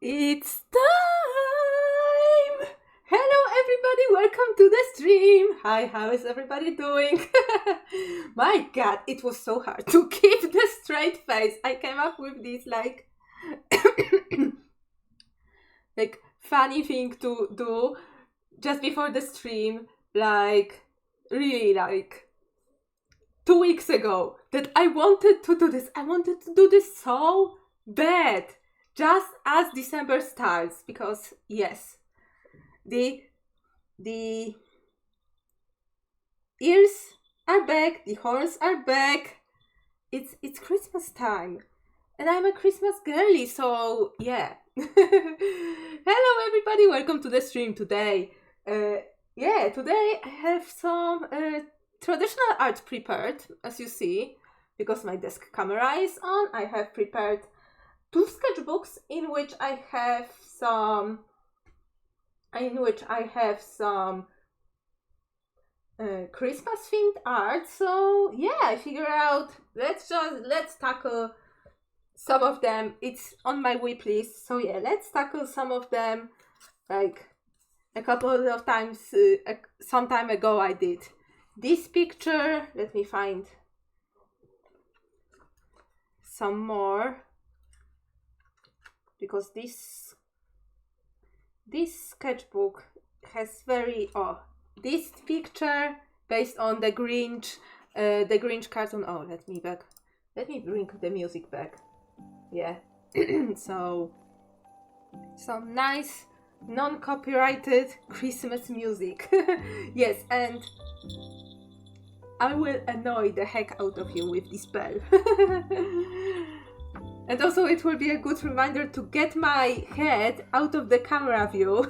It's time! Hello everybody, welcome to the stream! Hi, how is everybody doing? My god, it was so hard to keep the straight face. I came up with this like funny thing to do just before the stream, really 2 weeks ago, that I wanted to do this. I wanted to do this so bad. Just as December starts, because yes, the ears are back, the horns are back. It's Christmas time, and I'm a Christmas girly, so yeah. Hello everybody, welcome to the stream today. Today I have some traditional art prepared, as you see, because my desk camera is on. I have prepared 2 sketchbooks in which I have some Christmas themed art. So yeah, I figure out let's tackle some of them. It's on my whip list, so yeah, let's tackle some of them. Like a couple of times, some time ago I did this picture. Let me find some more, because this sketchbook has this picture based on the Grinch cartoon. Oh, let me bring the music back. Yeah. So some nice non-copyrighted Christmas music. Yes, and I will annoy the heck out of you with this bell. And also it will be a good reminder to get my head out of the camera view.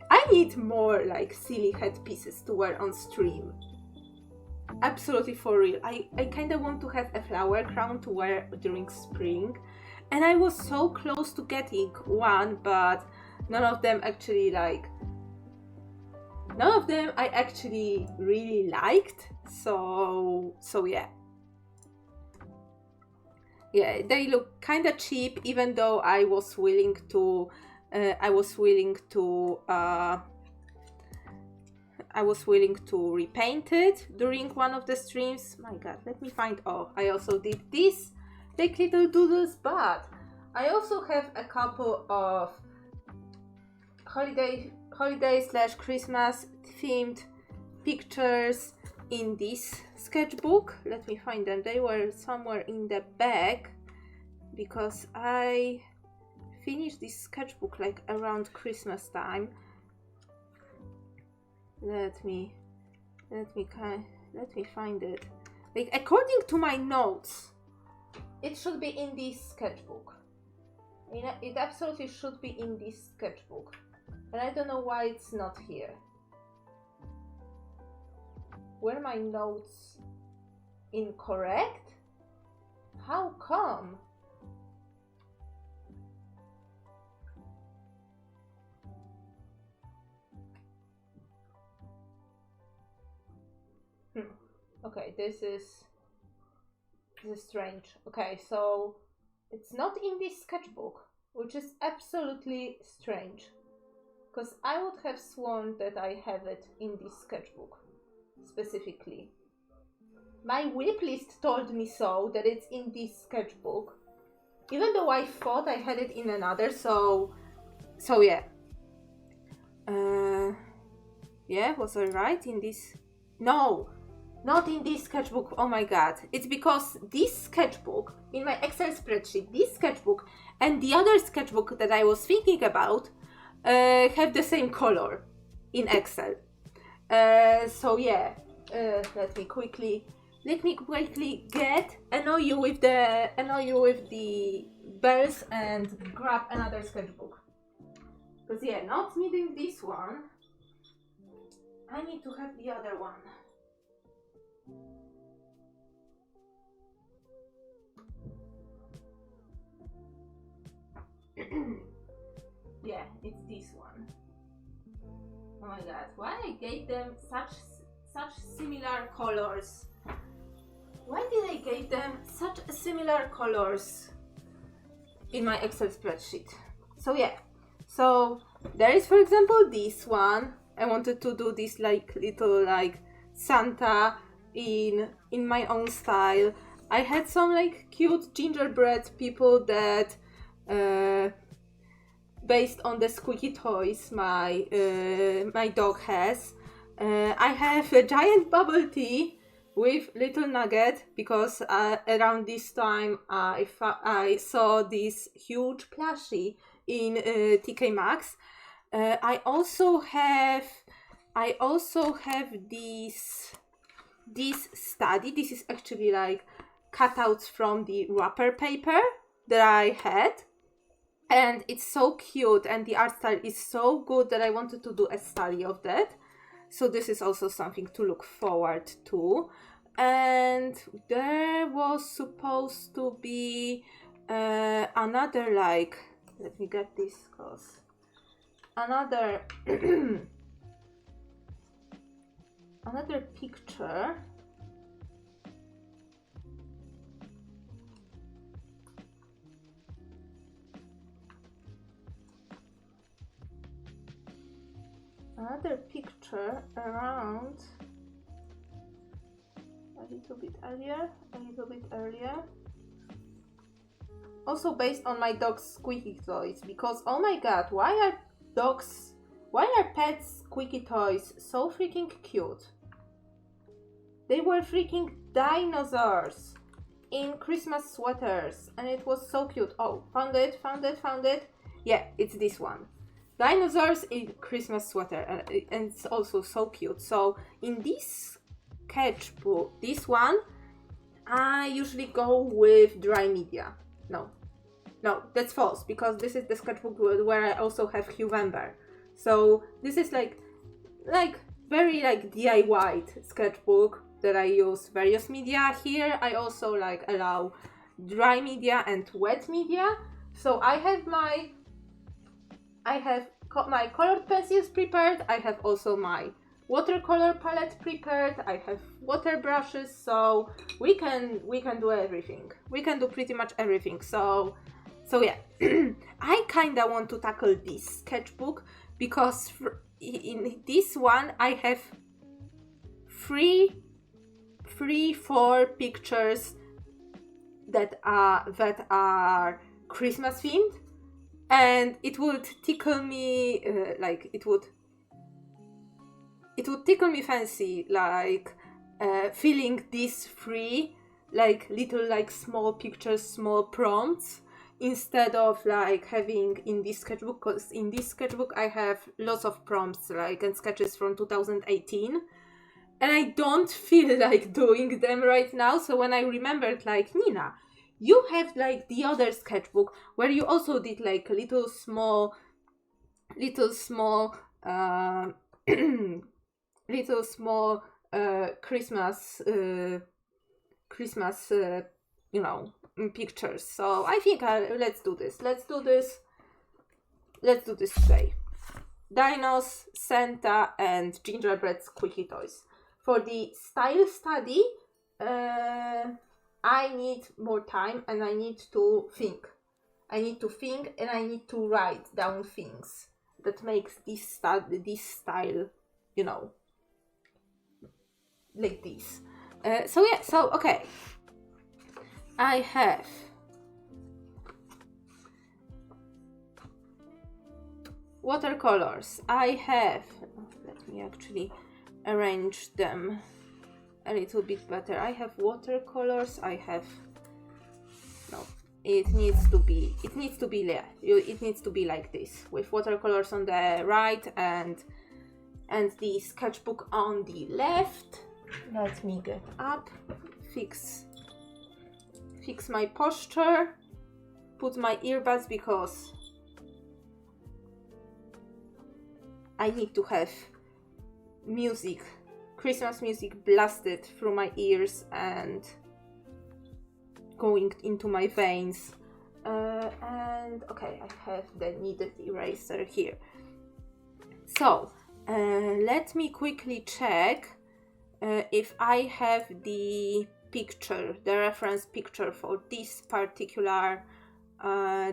I need more like silly headpieces to wear on stream. Absolutely, for real. I kind of want to have a flower crown to wear during spring. And I was so close to getting one, but none of them I actually really liked. So yeah. Yeah, they look kind of cheap, even though I was willing to repaint it during one of the streams. My god, let me find. Oh, I also did this like little doodles, but I also have a couple of holiday/Christmas themed pictures in this sketchbook. Let me find them. They were somewhere in the back, because I finished this sketchbook like around Christmas time. Let me find it. Like, according to my notes, it should be in this sketchbook. It absolutely should be in this sketchbook, and I don't know why it's not here. Were my notes incorrect? How come? Okay, this is strange. Okay, so it's not in this sketchbook, which is absolutely strange, because I would have sworn that I have it in this sketchbook specifically. My whip list told me so, that it's in this sketchbook, even though I thought I had it in another. So yeah. Yeah, was I right in this? No, not in this sketchbook. Oh my god, it's because this sketchbook in my Excel spreadsheet, this sketchbook and the other sketchbook that I was thinking about have the same color in Excel. So yeah, let me quickly annoy you with the bells and grab another sketchbook. Because yeah, not needing this one, I need to have the other one. Yeah, it's this one. Oh my god, why I gave them such similar colors? Why did I give them such similar colors? in my Excel spreadsheet. So yeah, so there is, for example, this one. I wanted to do this like little like Santa in my own style. I had some like cute gingerbread people that based on the squeaky toys my my dog has. I have a giant bubble tea with little nugget because around this time I saw this huge plushie in TK Maxx. I also have this study. This is actually like cutouts from the wrapper paper that I had, and it's so cute and the art style is so good that I wanted to do a study of that. So this is also something to look forward to. And there was supposed to be another, like, let me get this, cause another another picture. Another picture around a little bit earlier. Also based on my dog's squeaky toys, because oh my god, why are pets squeaky toys so freaking cute? They were freaking dinosaurs in Christmas sweaters and it was so cute. Oh, found it. Yeah, it's this one. Dinosaurs in Christmas sweater, and it's also so cute. So in this sketchbook, this one, I usually go with dry media. No, that's false, because this is the sketchbook where I also have November. So this is like very like DIY sketchbook that I use various media. Here I also like allow dry media and wet media. So I have my colored pencils prepared. I have also my watercolor palette prepared. I have water brushes, so we can do everything. We can do pretty much everything. So yeah, I kinda want to tackle this sketchbook because in this one I have four pictures that are Christmas themed. And it would tickle me, it would tickle me fancy, like filling these three, like little like small pictures, small prompts, instead of like having in this sketchbook, because in this sketchbook I have lots of prompts like and sketches from 2018. And I don't feel like doing them right now. So when I remembered, like, Nina, you have like the other sketchbook where you also did like little small Christmas pictures. So I think let's do this today. Dinos, Santa, and gingerbread squeaky toys. For the style study, I need more time and I need to think. And I need to write down things that makes this style, like this. Okay. I have watercolors. Let me actually arrange them a little bit better. I have watercolors. It needs to be like this, with watercolors on the right and the sketchbook on the left. Let me get up, fix my posture, put my earbuds because I need to have Christmas music blasted through my ears and going into my veins. And okay, I have the needed eraser here. So let me quickly check if I have the reference picture for this particular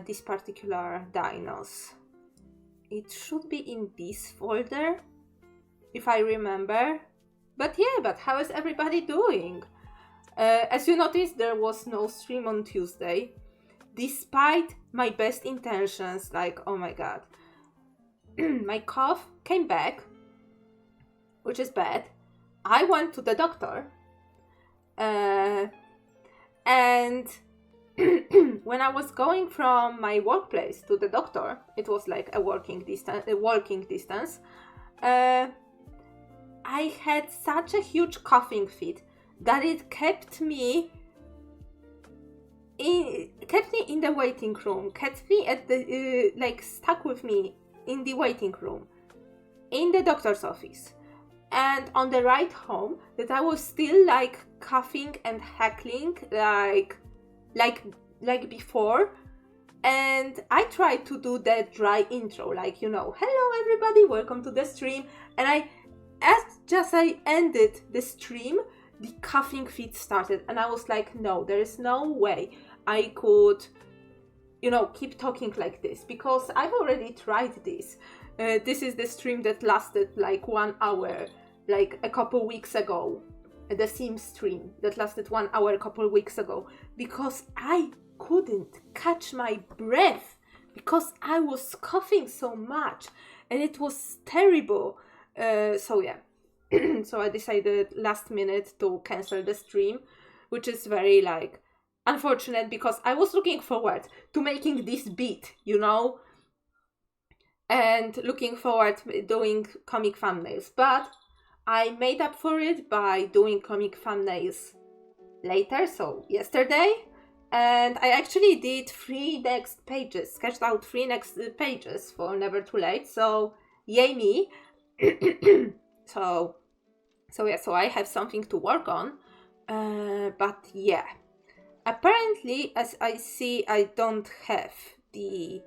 these particular dinos. It should be in this folder, if I remember. But yeah, but how is everybody doing? As you noticed, there was no stream on Tuesday, despite my best intentions. Like, oh my god. My cough came back, which is bad. I went to the doctor, and when I was going from my workplace to the doctor, it was like a walking distance. I had such a huge coughing fit that it kept me in the waiting room, kept me at the like stuck with me in the waiting room, in the doctor's office, and on the ride home, that I was still like coughing and hackling like before. And I tried to do that dry intro, like, you know, hello everybody, welcome to the stream. And as I ended the stream, the coughing fit started, and I was like, no, there is no way I could, you know, keep talking like this, because I've already tried this. This is the stream that lasted like 1 hour, like a couple weeks ago. The Sims stream that lasted 1 hour a couple weeks ago, because I couldn't catch my breath because I was coughing so much, and it was terrible. So yeah, so I decided last minute to cancel the stream, which is very like unfortunate, because I was looking forward to making this beat, you know, and looking forward to doing comic thumbnails, but I made up for it by doing comic thumbnails later, so yesterday, and I actually did 3 next pages, sketched out 3 next pages for Never Too Late, so yay me. so yeah, so I have something to work on, but yeah, apparently, as I see, I don't have the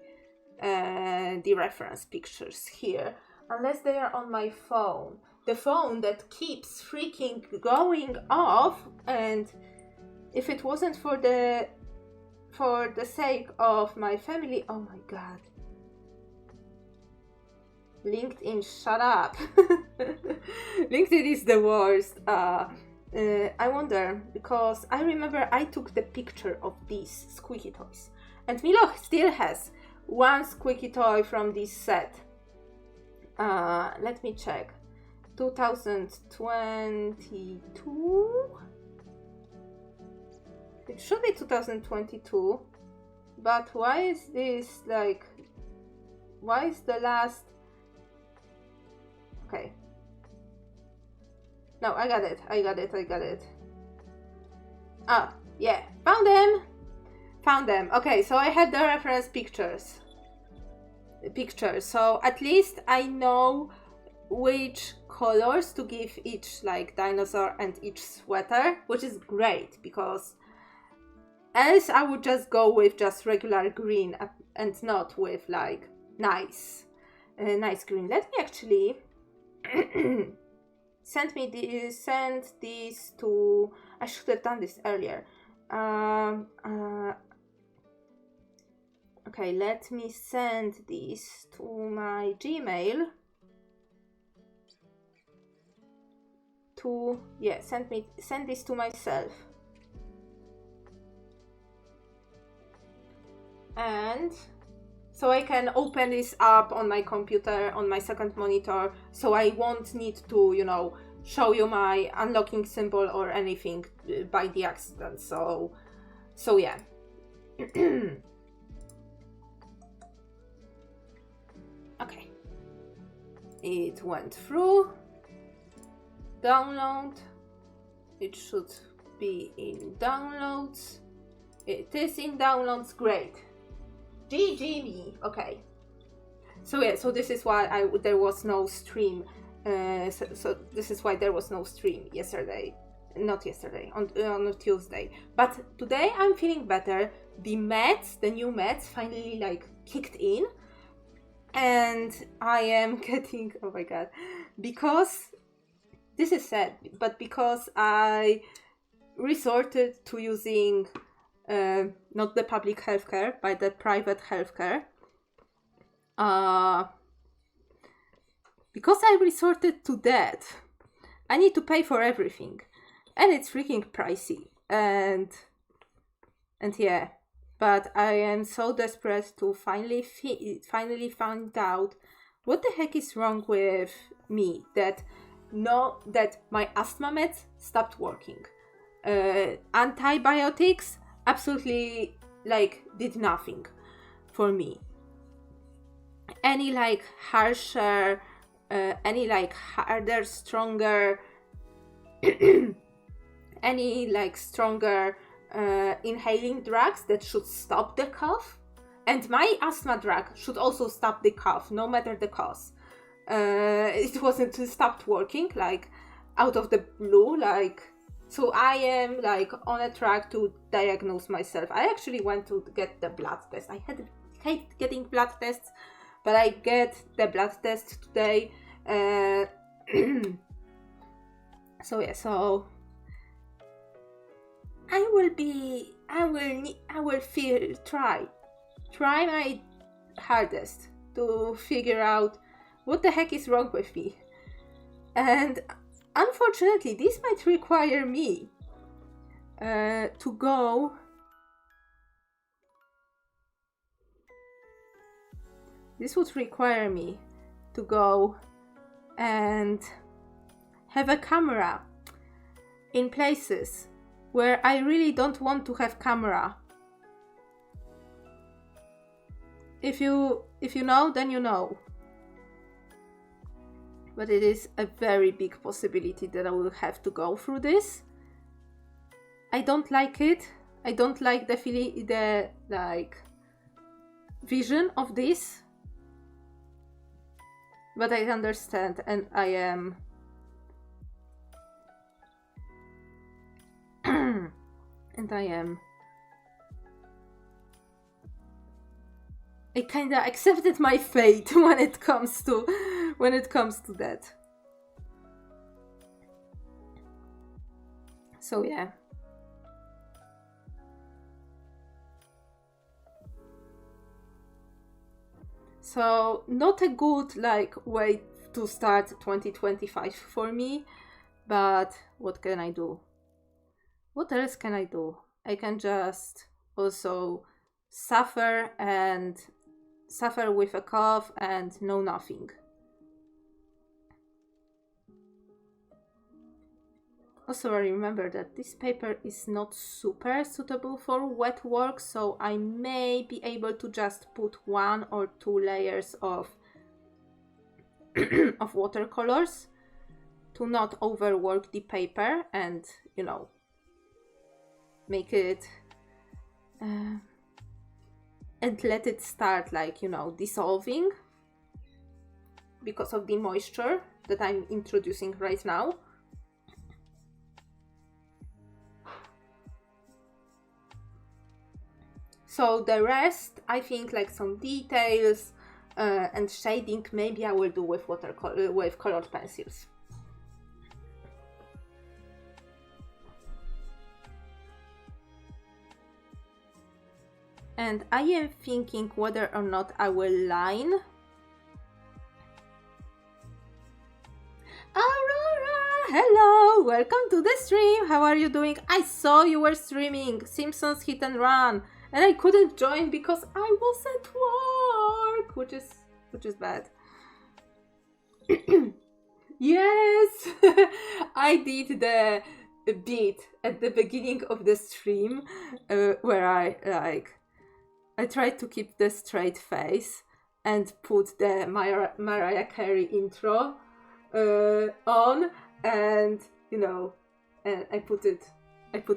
reference pictures here, unless they are on my phone. The phone that keeps freaking going off, and if it wasn't for the sake of my family, oh my god. LinkedIn, shut up. LinkedIn is the worst. I wonder, because I remember I took the picture of these squeaky toys, and Milo still has 1 squeaky toy from this set. Let me check. 2022? It should be 2022, but why is this like, why is the last, okay, no, I got it. Ah, yeah, found them. Okay, so I have the reference pictures, so at least I know which colors to give each like dinosaur and each sweater, which is great, because else I would just go with just regular green and not with like nice green. Let me actually send this to, I should have done this earlier. Okay, let me send this to my Gmail. Send this to myself. And so I can open this up on my computer, on my second monitor, so I won't need to, you know, show you my unlocking symbol or anything by the accident. So yeah. Okay. It went through. Download. It should be in downloads. It is in downloads. Great. GG me. Okay. So yeah, so this is why there was no stream. So this is why there was no stream yesterday. Not yesterday, on Tuesday. But today I'm feeling better. The new meds finally like kicked in. And I am getting, oh my god, because this is sad, but because I resorted to using not the public healthcare, but the private healthcare. Because I resorted to that, I need to pay for everything, and it's freaking pricey. And yeah, but I am so desperate to finally find out what the heck is wrong with me that my asthma meds stopped working. Antibiotics absolutely did nothing for me. Any harsher, harder, stronger, any stronger inhaling drugs that should stop the cough, and my asthma drug should also stop the cough, no matter the cause. It wasn't stopped working out of the blue, so I am on a track to diagnose myself. I actually went to get the blood test. I hate getting blood tests, but I get the blood test today. So yeah, so I will try my hardest to figure out what the heck is wrong with me. And unfortunately, this might require me to go and have a camera in places where I really don't want to have camera. If you know, then you know. But it is a very big possibility that I will have to go through this. I don't like it. I don't like the vision of this. But I understand, and I am I kinda accepted my fate when it comes to that. So yeah. So not a good way to start 2025 for me, but what can I do? What else can I do? I can just also suffer with a cough and know nothing. Also, I remember that this paper is not super suitable for wet work, so I may be able to just put 1 or 2 layers of of watercolors to not overwork the paper and, make it and let it start dissolving because of the moisture that I'm introducing right now. So the rest, I think, some details and shading, maybe I will do with colored pencils. And I am thinking whether or not I will line. Aurora, hello, welcome to the stream. How are you doing? I saw you were streaming Simpsons Hit and Run, and I couldn't join because I was at work, which is bad. Yes, I did the bit at the beginning of the stream where I tried to keep the straight face and put the Mariah Carey intro on, and and I put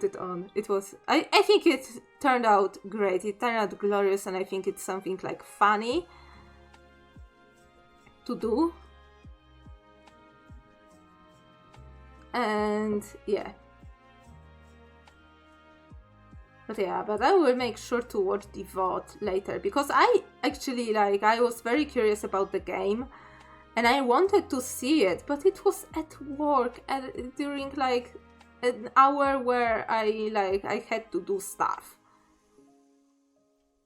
it on. It was I think it turned out great. It turned out glorious, and I think it's something funny to do. And yeah. But I will make sure to watch the VOD later, because I actually I was very curious about the game and I wanted to see it, but it was at work and during an hour where I had to do stuff.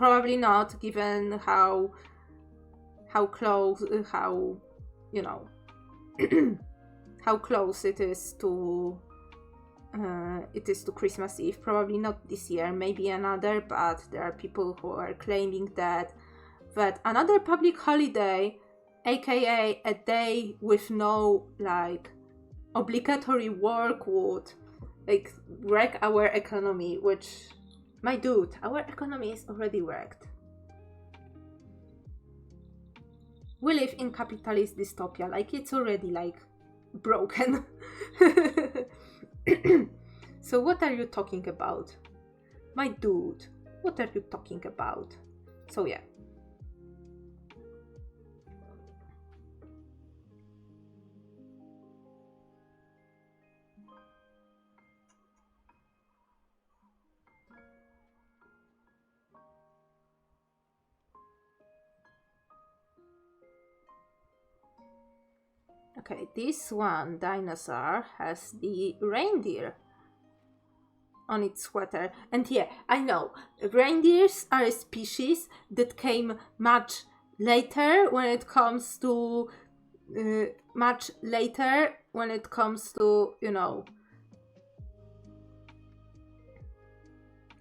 probably not, given how close, you know, how close it is to Christmas Eve. Probably not this year, maybe another, but there are people who are claiming that another public holiday, aka a day with no like obligatory work, would like wreck our economy, which, my dude, our economy is already wrecked. We live in capitalist dystopia, like it's already like broken. So what are you talking about? My dude, what are you talking about? So yeah. Okay, this one dinosaur has the reindeer on its sweater. And yeah, I know, reindeers are a species that came much later when it comes to, you know,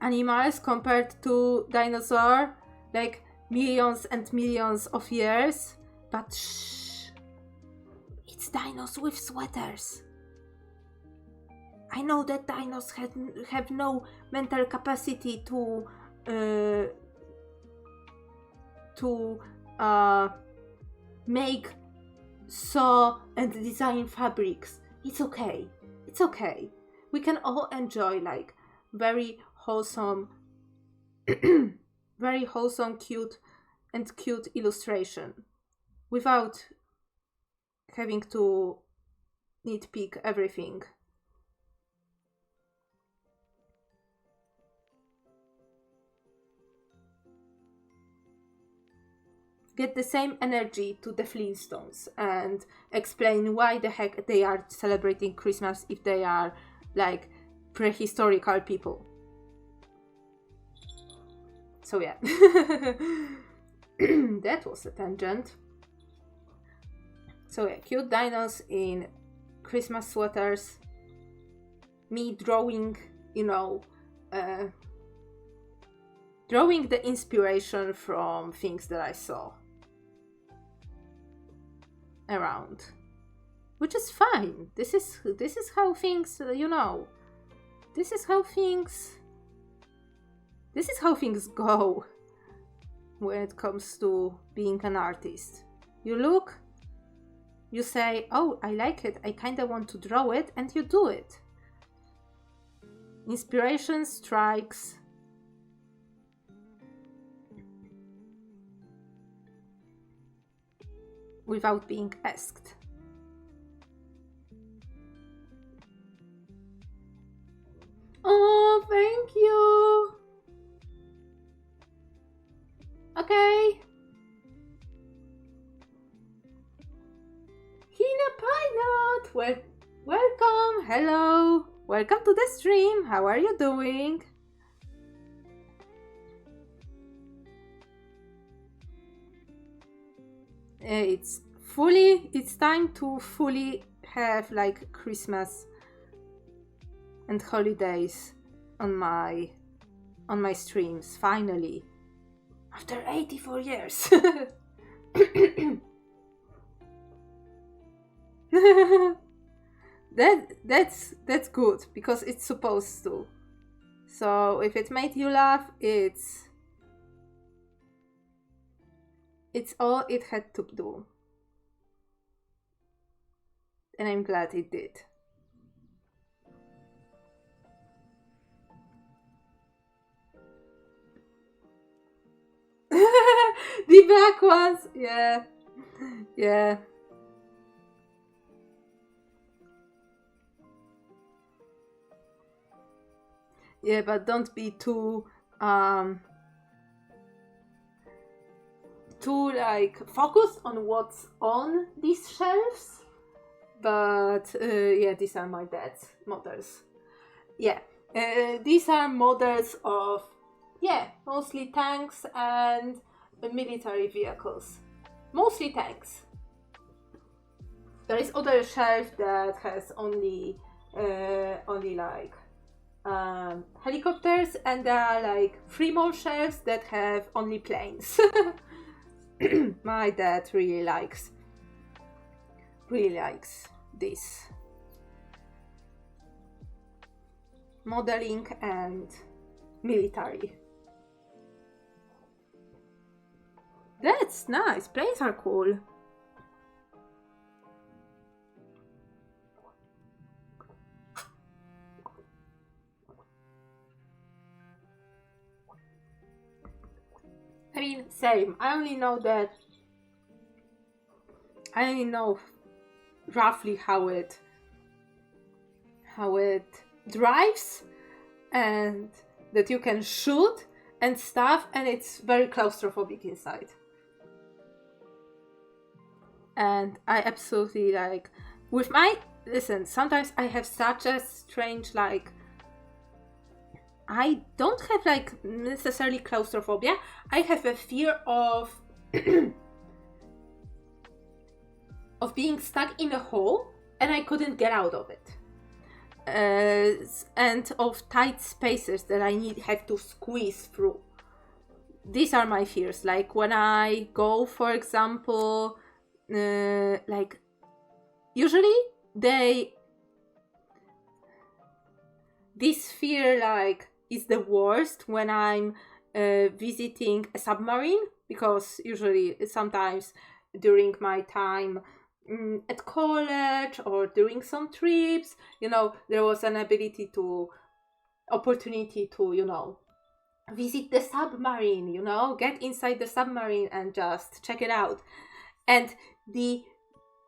animals compared to dinosaur, like millions and millions of years. But shh, it's dinos with sweaters. I know that dinos have no mental capacity to make, sew and design fabrics. It's okay. It's okay. We can all enjoy like very wholesome, very wholesome, cute illustration without having to nitpick everything. Get the same energy to the Flintstones and explain why the heck they are celebrating Christmas if they are like prehistorical people. So yeah. That was a tangent. So yeah, cute dinos in Christmas sweaters. Me drawing, you know, drawing the inspiration from things that I saw around, which is fine. This is how things, you know, this is how things go when it comes to being an artist. You look, you say, oh, I like it, I kind of want to draw it, and you do it. Inspiration strikes without being asked. Oh, thank you. Okay. Hina Pilot, welcome. Hello. Welcome to the stream. How are you doing? It's time to fully have like Christmas and holidays on my streams, finally, after 84 years. That's good, because it's supposed to. So if it made you laugh, it's all it had to do. And I'm glad it did. The black ones, yeah. Yeah. Yeah, but don't be too like focused on what's on these shelves. But yeah, these are my dad's models. Yeah, these are models of yeah, mostly tanks and military vehicles. Mostly tanks. There is other shelf that has only like helicopters, and there are like 3 more shelves that have only planes. My dad really likes this modeling and military. That's nice. Planes are cool. I mean, same. I only know roughly how it drives, and that you can shoot and stuff, and it's very claustrophobic inside. And I absolutely like with my listen, sometimes I have such a strange like I don't have like necessarily claustrophobia. I have a fear of of being stuck in a hole and I couldn't get out of it. And of tight spaces that I have to squeeze through. These are my fears. Like when I go, for example, like usually this fear like is the worst when I'm visiting a submarine, because usually sometimes during my time at college or during some trips, there was an opportunity to visit the submarine, get inside the submarine and just check it out. And the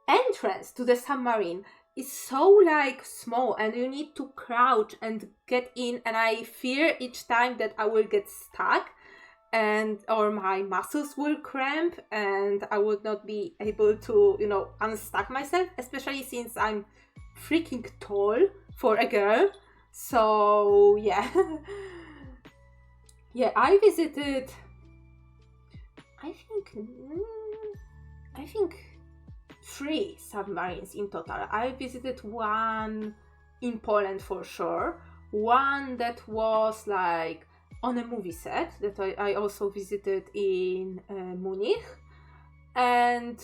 entrance to the submarine is so like small, and you need to crouch and get in, and I fear each time that I will get stuck or my muscles will cramp and I would not be able to unstuck myself, especially since I'm freaking tall for a girl. So yeah. Yeah, I visited I think 3 submarines in total. I visited one in Poland for sure, one that was like on a movie set that I also visited in Munich, and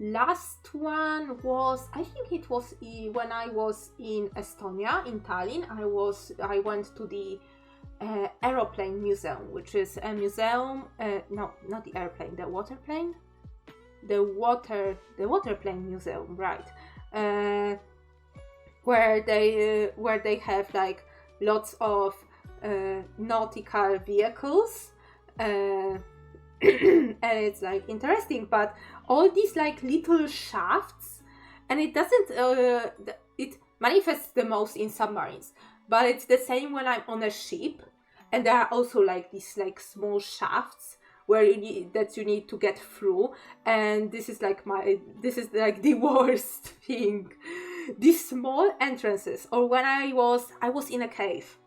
last one was, I think it was when I was in Estonia, in Tallinn. I went to the aeroplane museum, which is a museum, no, not the airplane, the waterplane. The waterplane museum, right? Where they have like lots of nautical vehicles, and it's like interesting, but all these like little shafts, and it doesn't it manifests the most in submarines, but it's the same when I'm on a ship, and there are also like these like small shafts where you need to get through, and this is like the worst thing. These small entrances, or when I was in a cave.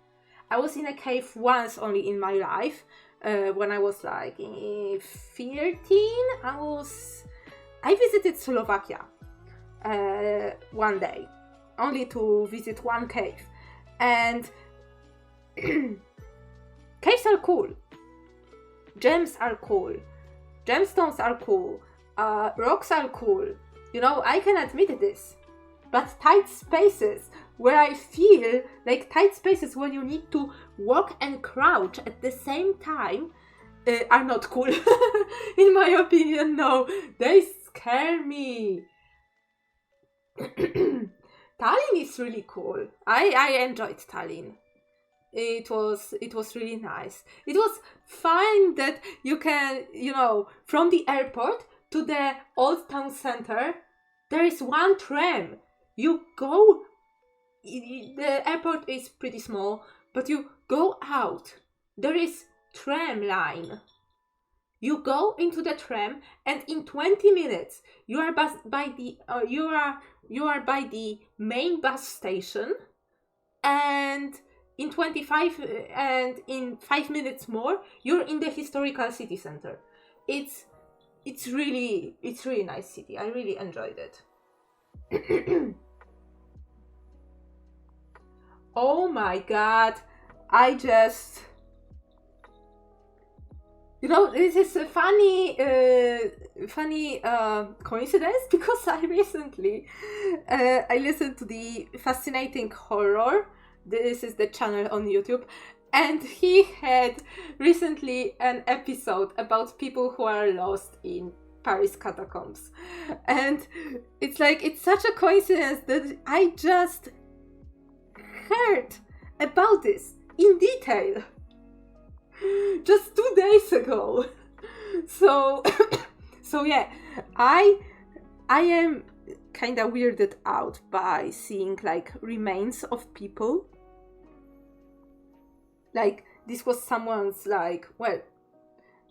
I was in a cave once only in my life, when I was like 13. I visited Slovakia one day, only to visit one cave, and caves are cool. Gems are cool. Gemstones are cool. Rocks are cool. I can admit this. But tight spaces where I feel like tight spaces where you need to walk and crouch at the same time are not cool. In my opinion, no. They scare me. Tallinn is really cool. I enjoyed Tallinn. It was really nice. It was fine that you can, from the airport to the old town center, there is one tram. You go, the airport is pretty small, but you go out. There is tram line. You go into the tram, and in 20 minutes you are by the main bus station, and in 25 and in 5 minutes more, you're in the historical city center. It's really nice city. I really enjoyed it. Oh my god, I just... You know, this is a funny coincidence, because I recently I listened to the Fascinating Horror. This is the channel on YouTube, and he had recently an episode about people who are lost in Paris catacombs, and it's such a coincidence that I just heard about this in detail just 2 days ago. So so yeah, I am kind of weirded out by seeing like remains of people. Like, this was someone's, like, well,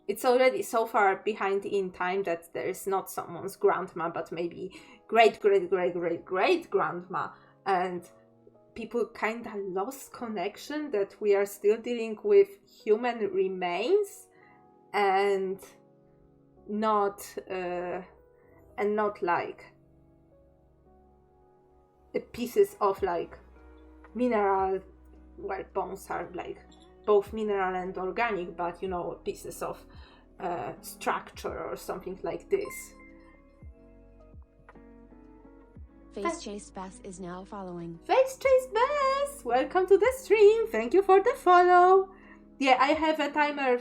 it's already so far behind in time that there is not someone's grandma, but maybe great grandma, and people kind of lost connection that we are still dealing with human remains and not like the pieces of like mineral, well, bones are like both mineral and organic, but you know, pieces of structure or something like this. Face Chase Bass is now following. Face Chase Bass! Welcome to the stream. Thank you for the follow. Yeah, I have a timer.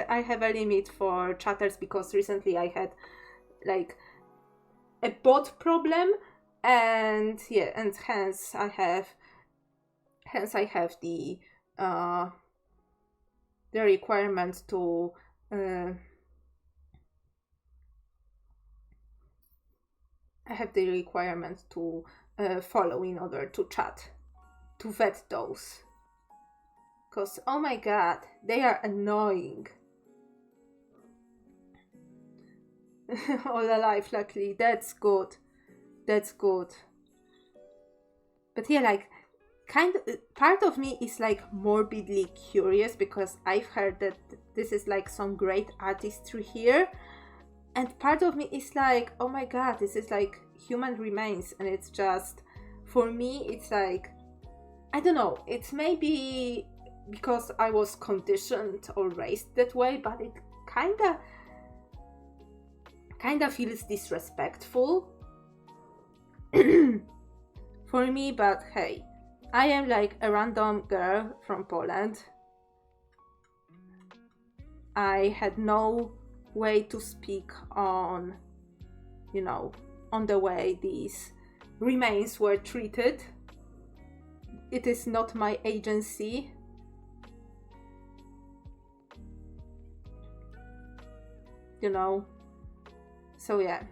I have a limit for chatters because recently I had like a bot problem, and yeah, and hence I have the requirement to follow in order to chat, to vet those. Because, oh my god, they are annoying. All alive, luckily. That's good. That's good. But yeah, like, kind of, part of me is like morbidly curious because I've heard that this is like some great artistry here. And part of me is like, oh my god, this is like human remains, and it's just, for me, it's like, I don't know, it's maybe because I was conditioned or raised that way, but it kinda feels disrespectful for me. But hey, I am like a random girl from Poland. I had no way to speak on, you know, on the way these remains were treated. It is not my agency. You know. So yeah.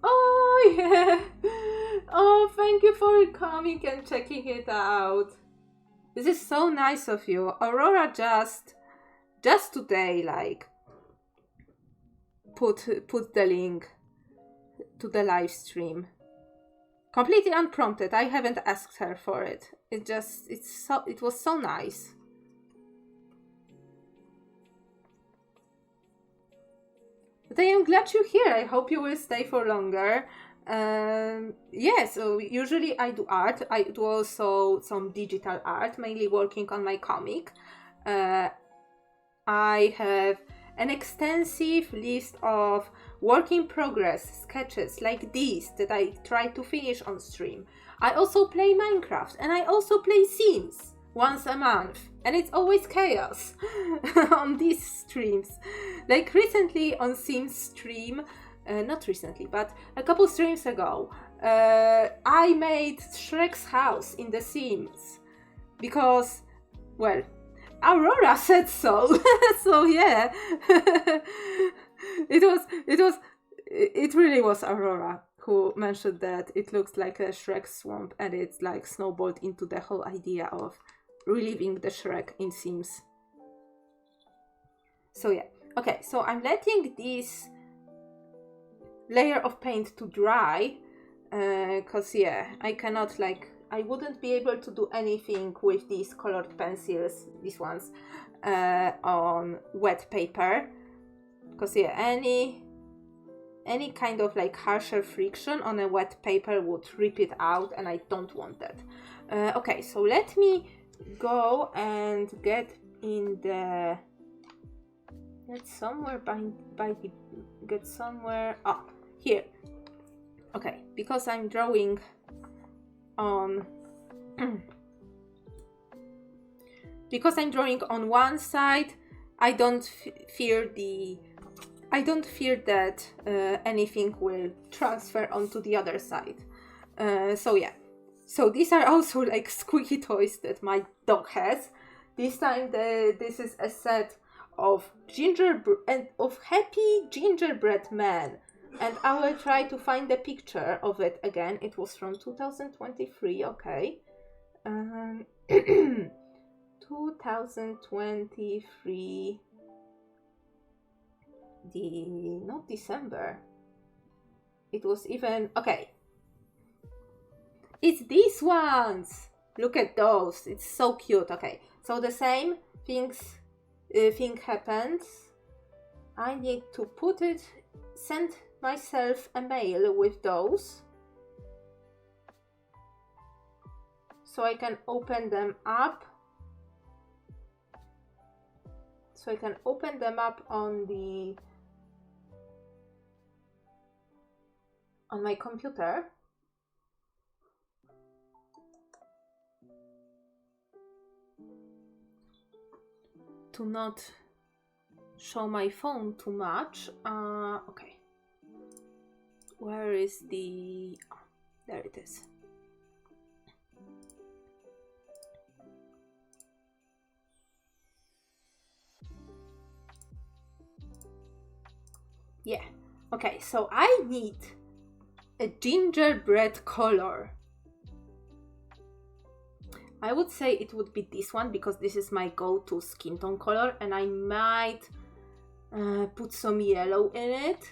Oh yeah. Oh, thank you for coming and checking it out. This is so nice of you. Aurora just today, like, put the link to the live stream. Completely unprompted. I haven't asked her for it. It was so nice. But I am glad you're here. I hope you will stay for longer. Yeah, so usually I do art. I do also some digital art, mainly working on my comic. I have an extensive list of work in progress sketches like these that I try to finish on stream. I also play Minecraft, and I also play Sims once a month, and it's always chaos on these streams. Like recently on Sims stream, not recently, but a couple streams ago, I made Shrek's house in The Sims because, well, Aurora said so. So yeah, it really was Aurora who mentioned that it looks like a Shrek swamp, and it's like snowballed into the whole idea of reliving the Shrek in Sims. So yeah, okay, so I'm letting this layer of paint to dry, cause yeah, I cannot like I wouldn't be able to do anything with these colored pencils, these ones, on wet paper, because yeah, any kind of like harsher friction on a wet paper would rip it out, and I don't want that. Okay, so let me go and get in the get somewhere. Oh, here. Okay, because I'm drawing on because I'm drawing on one side, I don't fear that anything will transfer onto the other side. So yeah. So these are also like squeaky toys that my dog has. This time this is a set of happy gingerbread man. And I will try to find a picture of it again. It was from 2023, okay. 2023, not December. It was even, okay. It's these ones. Look at those. It's so cute. Okay, so the same thing happens. I need to send myself a mail with those, so I can open them up. So I can open them up on my computer. To not show my phone too much. Okay. Where is the... Oh, there it is. Yeah. Okay, so I need a gingerbread color. I would say it would be this one, because this is my go-to skin tone color, and I might put some yellow in it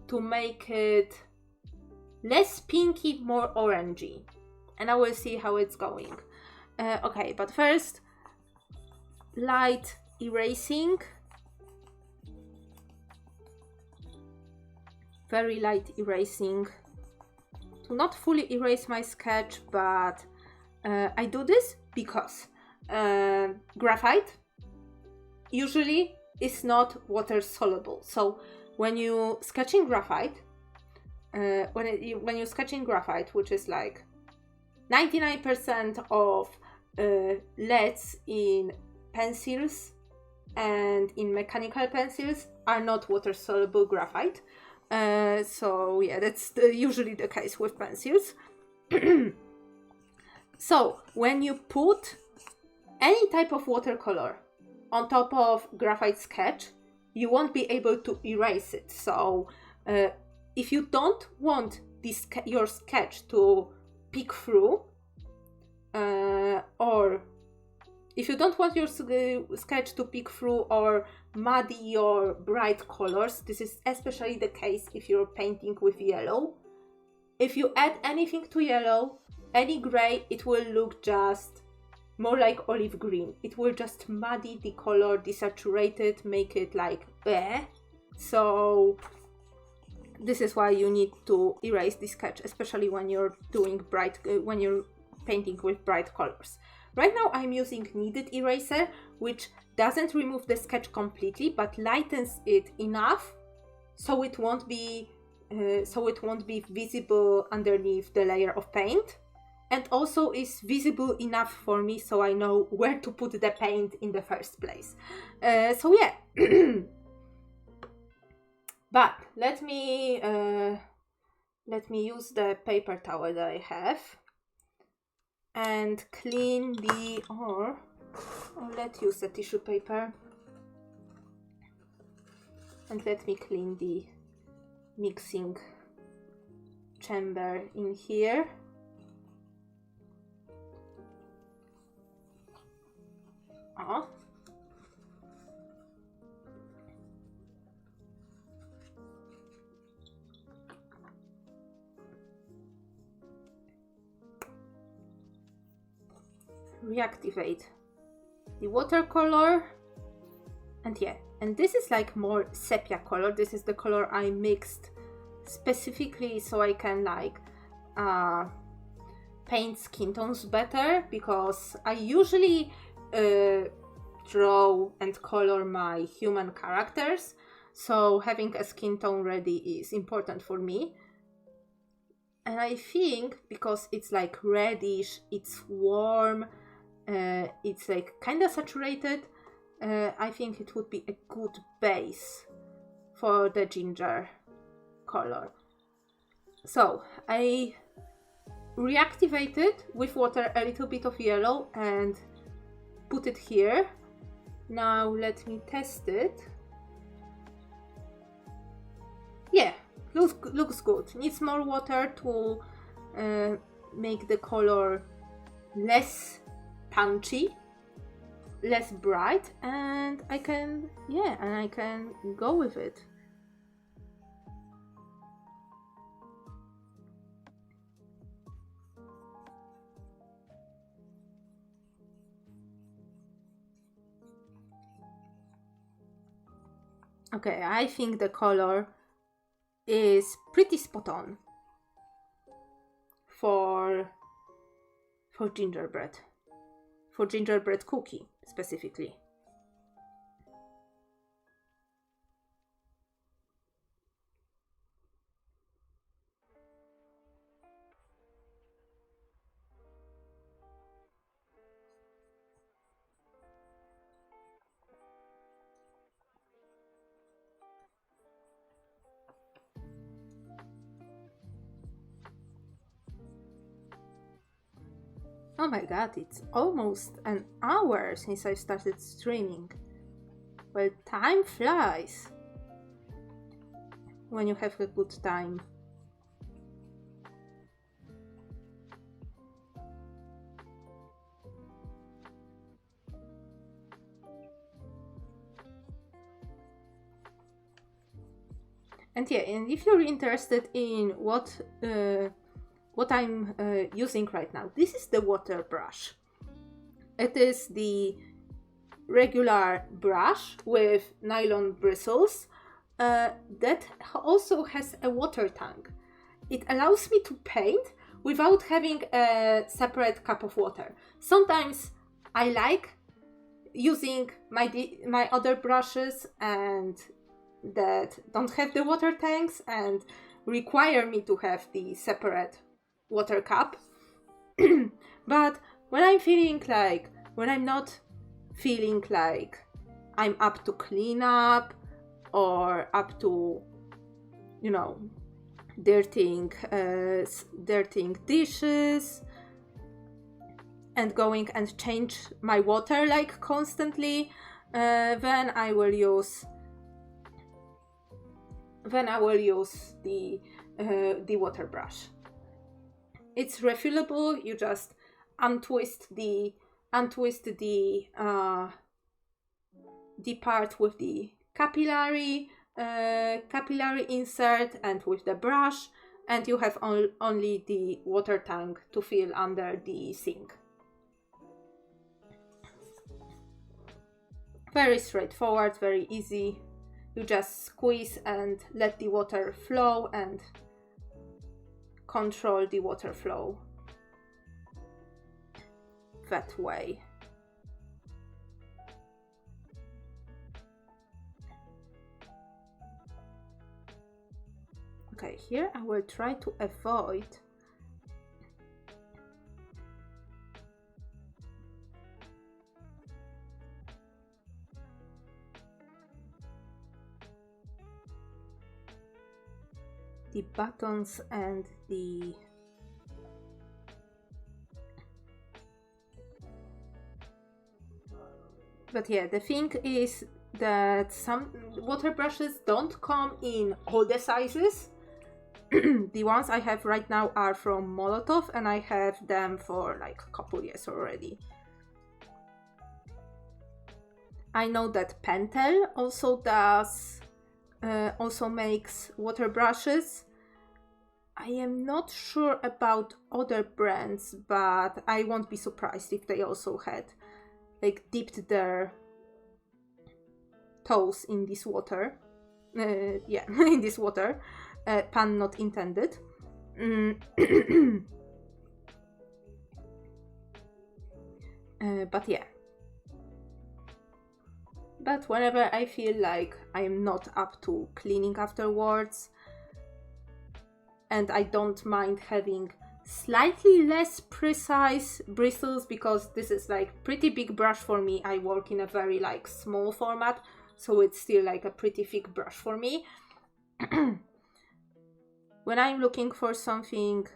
to make it less pinky, more orangey, and I will see how it's going. Okay, but first, light erasing, very light erasing, to not fully erase my sketch, but I do this because graphite usually is not water soluble. So when you sketching graphite, when you're sketching graphite, which is like 99% of leads in pencils and in mechanical pencils are not water soluble graphite. So yeah, that's usually the case with pencils. So when you put any type of watercolor on top of graphite sketch, you won't be able to erase it. So if you don't want your sketch to peek through, or if you don't want your sketch to peek through or muddy your bright colors, this is especially the case if you're painting with yellow. If you add anything to yellow, any gray, it will look just more like olive green. It will just muddy the color, desaturate it, make it like bleh. So this is why you need to erase the sketch, especially when you're doing when you're painting with bright colors. Right now I'm using kneaded eraser, which doesn't remove the sketch completely, but lightens it enough so it won't be visible underneath the layer of paint, and also is visible enough for me so I know where to put the paint in the first place. So yeah. But let me use the paper towel that I have and clean the, or let's use the tissue paper, and let me clean the mixing chamber in here. reactivate the watercolor. And yeah, and this is like more sepia color. This is the color I mixed specifically so I can like paint skin tones better, because I usually draw and color my human characters, so having a skin tone ready is important for me. And I think because it's like reddish, it's warm, it's like kind of saturated, I think it would be a good base for the ginger color. So I reactivated with water a little bit of yellow and put it here. Now let me test it. Yeah, looks good. Needs more water to make the color less punchy, less bright, and I can go with it. Okay, I think the color is pretty spot on for gingerbread. For gingerbread cookie specifically. Oh my god, it's almost an hour since I started streaming. Well, time flies when you have a good time. And yeah, and if you're interested in what I'm using right now, this is the water brush. It is the regular brush with nylon bristles that also has a water tank. It allows me to paint without having a separate cup of water. Sometimes I like using my other brushes and that don't have the water tanks and require me to have the separate water cup. But when I'm not feeling like I'm up to clean up or up to, you know, dirtying dishes and going and change my water like constantly, then I will use the water brush. It's refillable. You just untwist the part with the capillary insert and with the brush, and you have only the water tank to fill under the sink. Very straightforward, very easy. You just squeeze and let the water flow and control the water flow that way. Okay, here I will try to avoid the buttons and the but yeah, the thing is that some water brushes don't come in all the sizes. The ones I have right now are from Molotov and I have them for like a couple years already. I know that Pentel also makes water brushes, I am not sure about other brands, but I won't be surprised if they also had like dipped their toes in this water. Yeah, in this water. Pun not intended. But yeah. But whenever I feel like I am not up to cleaning afterwards, and I don't mind having slightly less precise bristles, because this is like pretty big brush for me. I work in a very like small format, so it's still like a pretty thick brush for me. When I'm looking for something,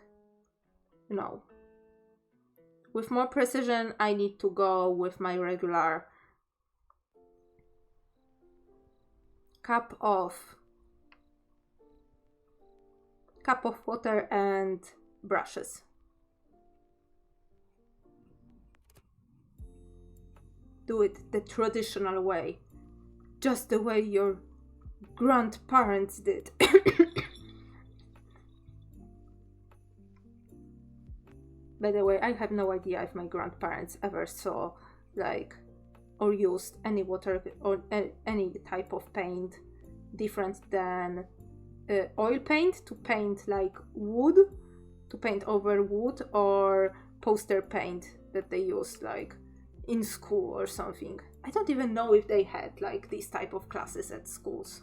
you know, with more precision, I need to go with my regular cup of water and brushes. Do it the traditional way, just the way your grandparents did. By the way, I have no idea if my grandparents ever saw like or used any water or any type of paint different than oil paint to paint like wood, to paint over wood, or poster paint that they used like in school or something. I don't even know if they had like these type of classes at schools.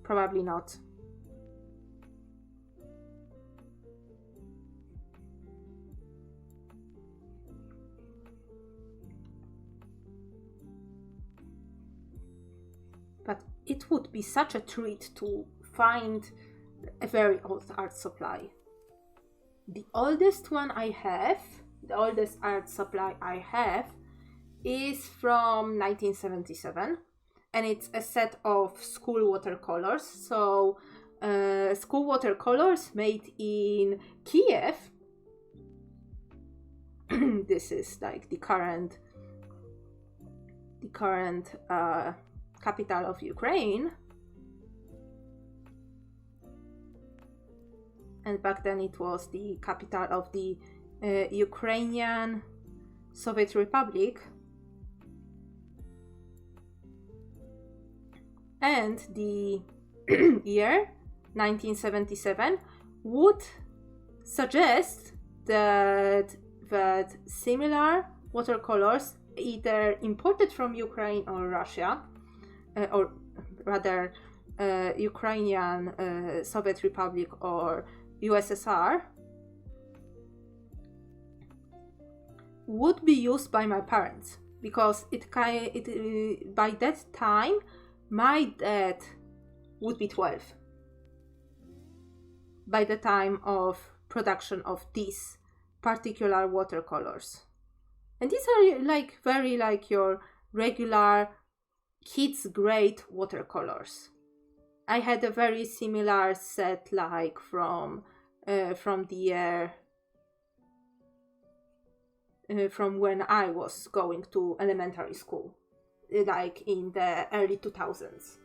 Probably not. But it would be such a treat to find a very old art supply. The oldest one I have, the oldest art supply I have, is from 1977, and it's a set of school watercolors. So school watercolors made in Kiev. This is like the current capital of Ukraine, and back then it was the capital of the Ukrainian Soviet Republic, and the year 1977 would suggest that similar watercolors, either imported from Ukraine or Russia, or rather Ukrainian Soviet Republic or USSR, would be used by my parents, because by that time my dad would be 12 by the time of production of these particular watercolors. And these are like very like your regular kids grade watercolors. I had a very similar set like from the year from when I was going to elementary school, like in the early 2000s.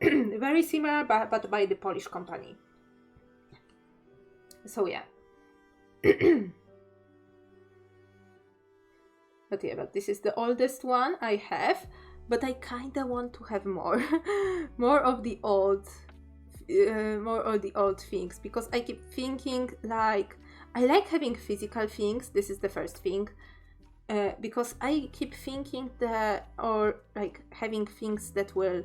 Very similar, but by the Polish company. So yeah. But this is the oldest one I have, but I kinda want to have more, more of the old things, because I keep thinking like I like having physical things. This is the first thing, because I keep thinking that, or like having things that will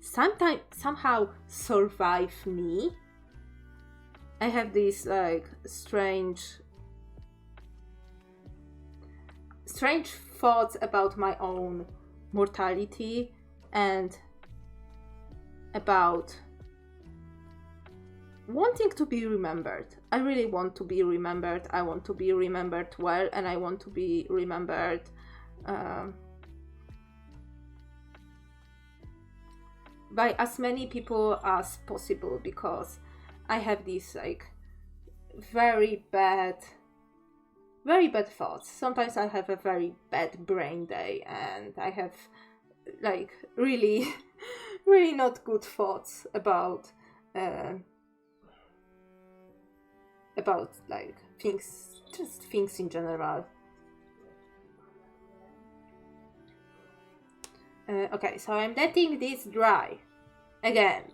somehow survive me. I have these like strange thoughts about my own mortality and about wanting to be remembered. I really want to be remembered. I want to be remembered well, and I want to be remembered by as many people as possible, because I have these like very bad thoughts. Sometimes I have a very bad brain day, and I have like really really not good thoughts about like things, just things in general. Okay, so I'm letting this dry again.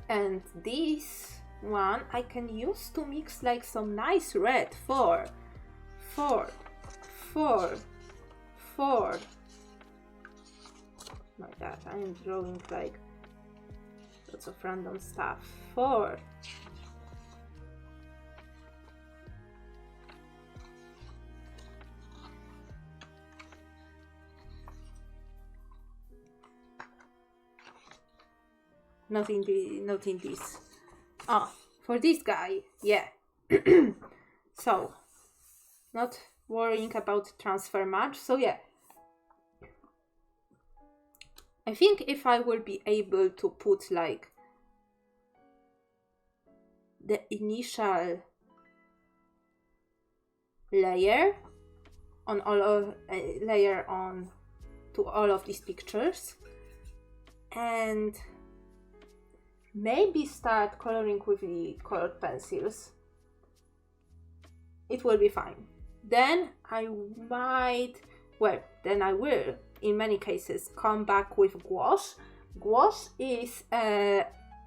And this one I can use to mix like some nice red. Four. My god, I am drawing like lots of random stuff. 4. Not in this. Oh, for this guy, yeah. So, not worrying about transfer much. So yeah, I think if I will be able to put like the initial layer on all of to all of these pictures, and maybe start coloring with the colored pencils, it will be fine. Then I will, in many cases, come back with gouache. Gouache is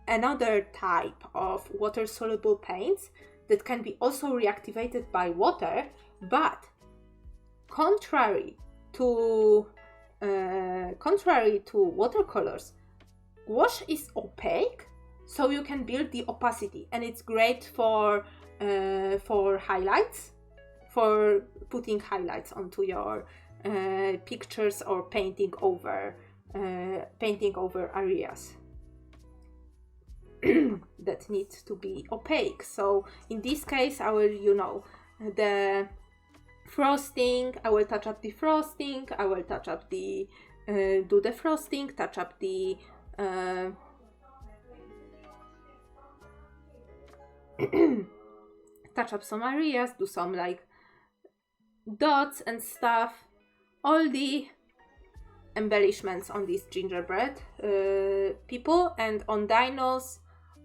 another type of water-soluble paints that can be also reactivated by water, but contrary to watercolors, gouache is opaque, so you can build the opacity, and it's great for highlights, for putting highlights onto your pictures or painting over areas that need to be opaque. So in this case, I will, the frosting, I will touch up the frosting, I will touch up the do the frosting, touch up the touch up some areas, do some like dots and stuff, all the embellishments on these gingerbread people, and on dinos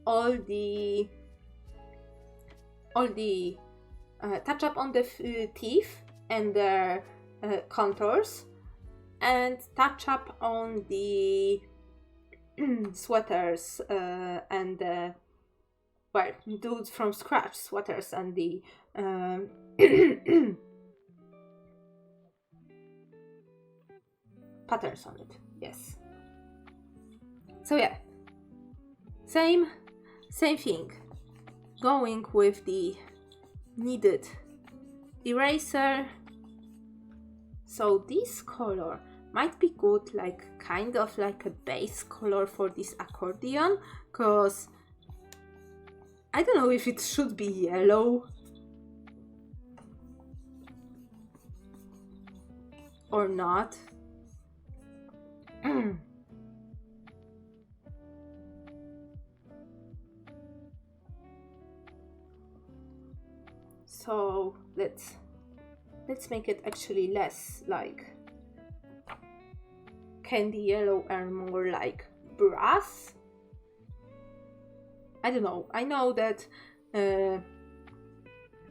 all the touch up on the teeth and their contours, and touch up on the sweaters and the do from scratch sweaters and the patterns on it. Yes. So yeah, same thing. Going with the needed eraser. So this color might be good, like kind of like a base color for this accordion, because I don't know if it should be yellow or not. So let's make it actually less like candy yellow and more like brass. I don't know. I know that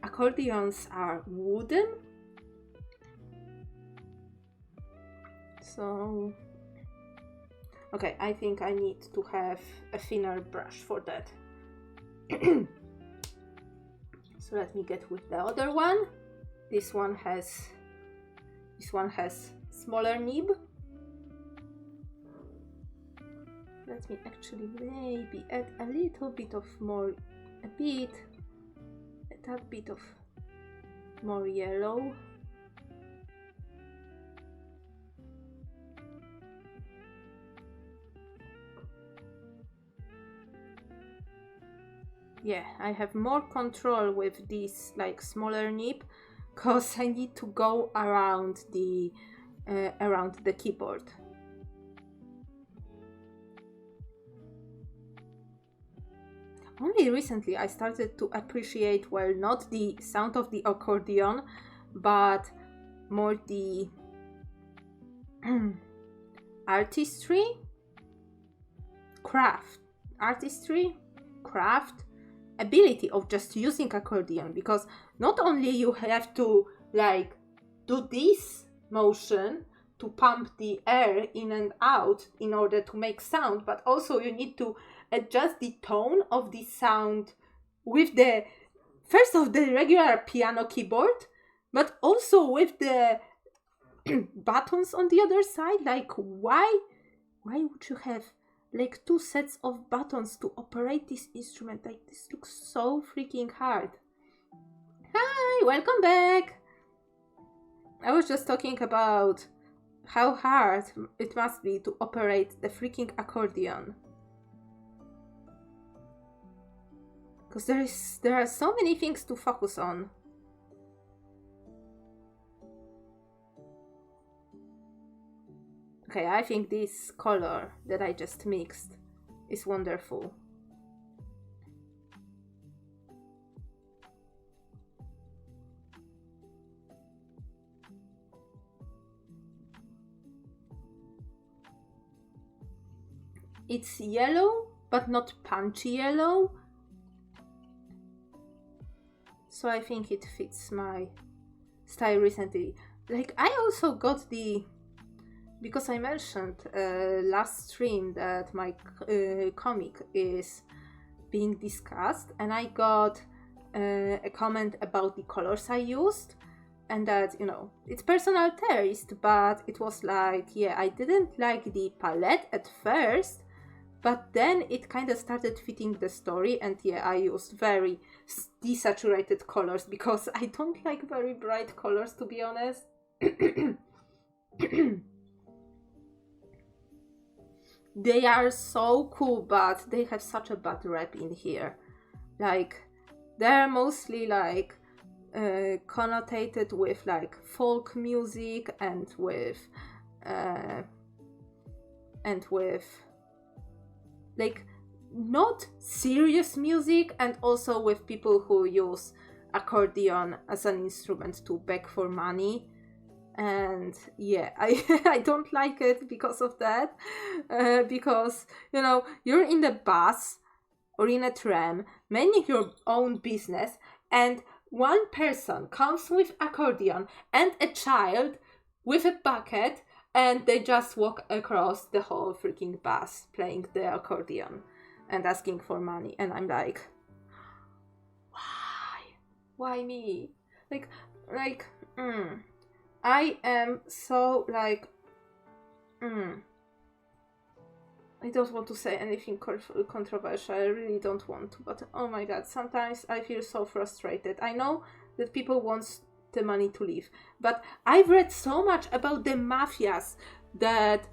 accordions are wooden, so okay, I think I need to have a thinner brush for that. So let me get with the other one. This one has smaller nib. Let me actually maybe add a little bit of more, a tad bit of more yellow. Yeah, I have more control with this like smaller nib, because I need to go around the keyboard. Only recently I started to appreciate, well, not the sound of the accordion, but more the artistry, craft, ability of just using accordion, because not only you have to like do this motion to pump the air in and out in order to make sound, but also you need to adjust the tone of the sound with the first of the regular piano keyboard, but also with the buttons on the other side. Like why would you have like 2 sets of buttons to operate this instrument? Like this looks so freaking hard. Hi, welcome back. I was just talking about how hard it must be to operate the freaking accordion. Because there are so many things to focus on. Okay, I think this color that I just mixed is wonderful. It's yellow, but not punchy yellow. So I think it fits my style recently. Like I also got the, because I mentioned last stream that my comic is being discussed, and I got a comment about the colors I used, and that, you know, it's personal taste, but it was like, yeah, I didn't like the palette at first, but then it kind of started fitting the story, and yeah, I used very desaturated colors because I don't like very bright colors, to be honest. They are so cool, but they have such a bad rep in here. Like, they're mostly like connotated with like folk music and with like not serious music, and also with people who use accordion as an instrument to beg for money. And yeah, I don't like it because of that, because, you know, you're in the bus or in a tram minding your own business, and one person comes with accordion and a child with a bucket, and they just walk across the whole freaking bus playing the accordion and asking for money. And I'm like, why me? I am so like, I don't want to say anything controversial, I really don't want to, but oh my god, sometimes I feel so frustrated. I know that people want the money to live, but I've read so much about the mafias that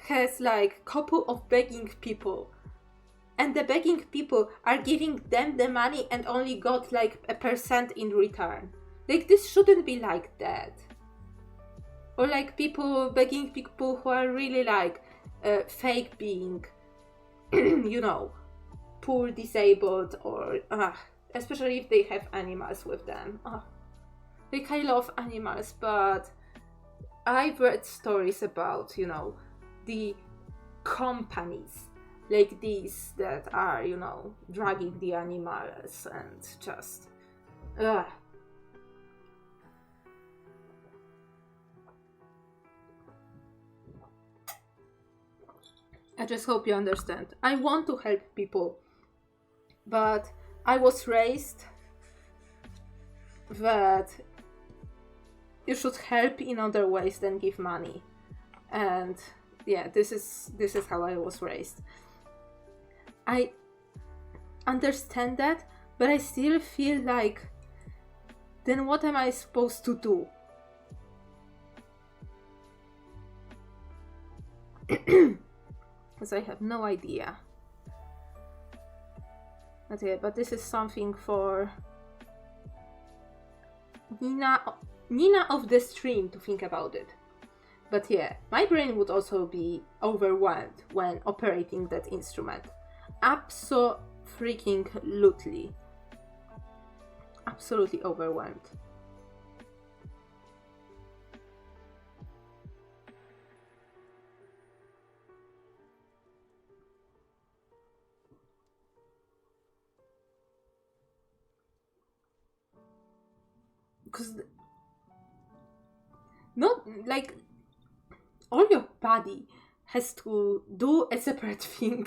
has like couple of begging people, and the begging people are giving them the money and only got like a % in return. Like, this shouldn't be like that. Or like people begging people who are really like fake being, you know, poor, disabled, or especially if they have animals with them. Like, I love animals, but I've read stories about, you know, the companies like these that are, you know, dragging the animals and just I just hope you understand. I want to help people, but I was raised that you should help in other ways than give money. And yeah, this is how I was raised. I understand that, but I still feel like, then what am I supposed to do? Because I have no idea. But this is something for Nina of the stream to think about it. But yeah, my brain would also be overwhelmed when operating that instrument. Absolutely overwhelmed. because not like all your body has to do a separate thing.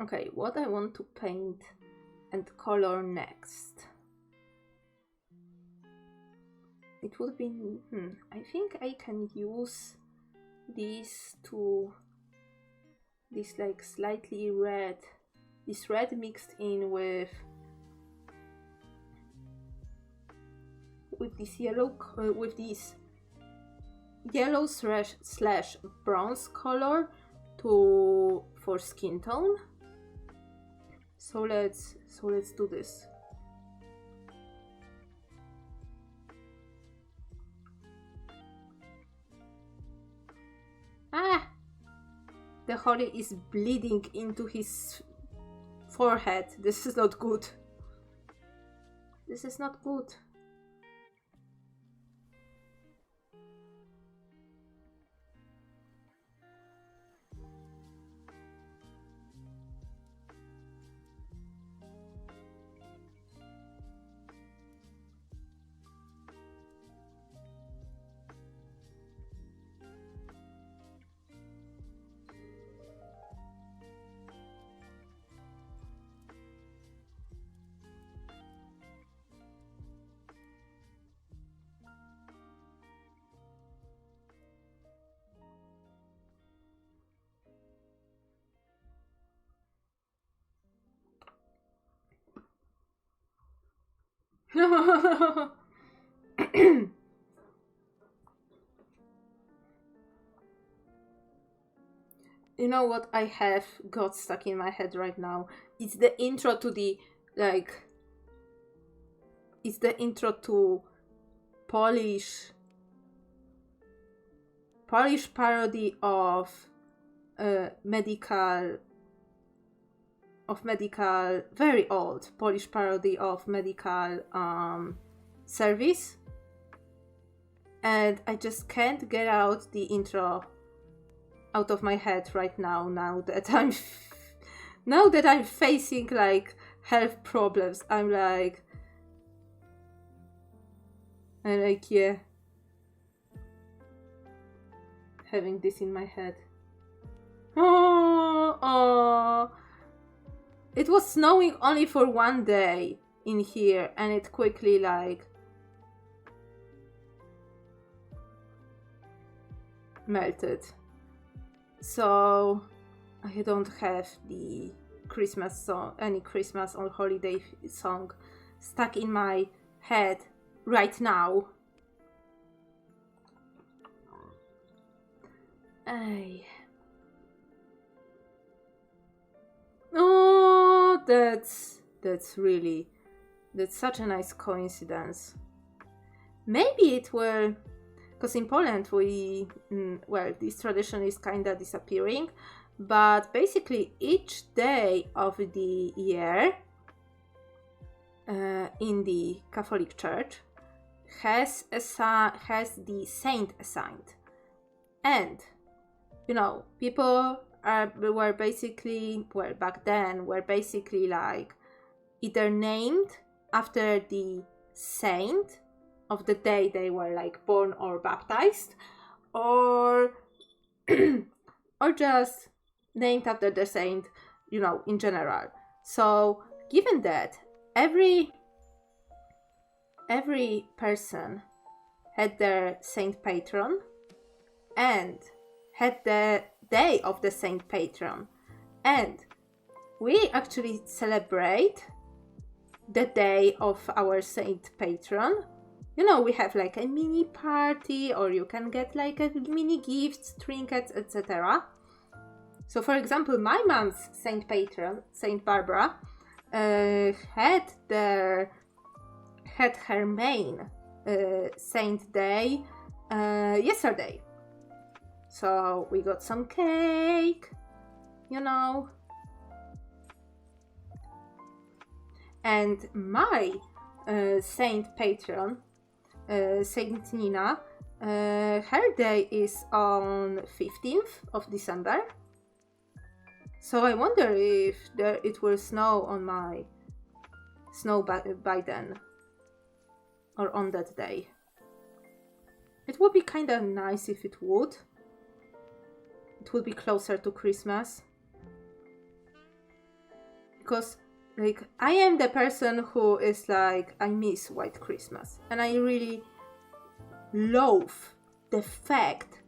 Okay, what I want to paint and color next. It would be, I think I can use these two, this like slightly red, this red mixed in with this yellow, with this yellow slash bronze color for skin tone. So let's do this. Ah! The Holly is bleeding into his forehead. This is not good. This is not good. You know what I have got stuck in my head right now? It's the intro to the, like, it's the intro to Polish parody of medical, very old Polish parody of medical service, and I just can't get out the intro out of my head right now. Now that I'm facing like health problems, I'm like yeah, having this in my head. Oh, it was snowing only for one day in here, and it quickly like melted. So I don't have the Christmas song, any Christmas or holiday song stuck in my head right now. Oh, that's such a nice coincidence. Maybe it will, because in Poland this tradition is kinda disappearing, but basically each day of the year in the Catholic Church has the saint assigned, and people were basically, back then were basically like either named after the saint of the day they were like born or baptized, or or just named after the saint, in general. So given that every person had their saint patron and had the day of the saint patron, and we actually celebrate the day of our saint patron, we have like a mini party, or you can get like a mini gifts, trinkets, etc. So for example, my mom's saint patron, Saint Barbara, had her main saint day yesterday. So we got some cake, and my saint patron, Saint Nina, her day is on 15th of December. So I wonder if it will snow on my by then, or on that day. It would be kind of nice if it would. It would be closer to Christmas. Because, like, I am the person who is like, I miss White Christmas. And I really loathe the fact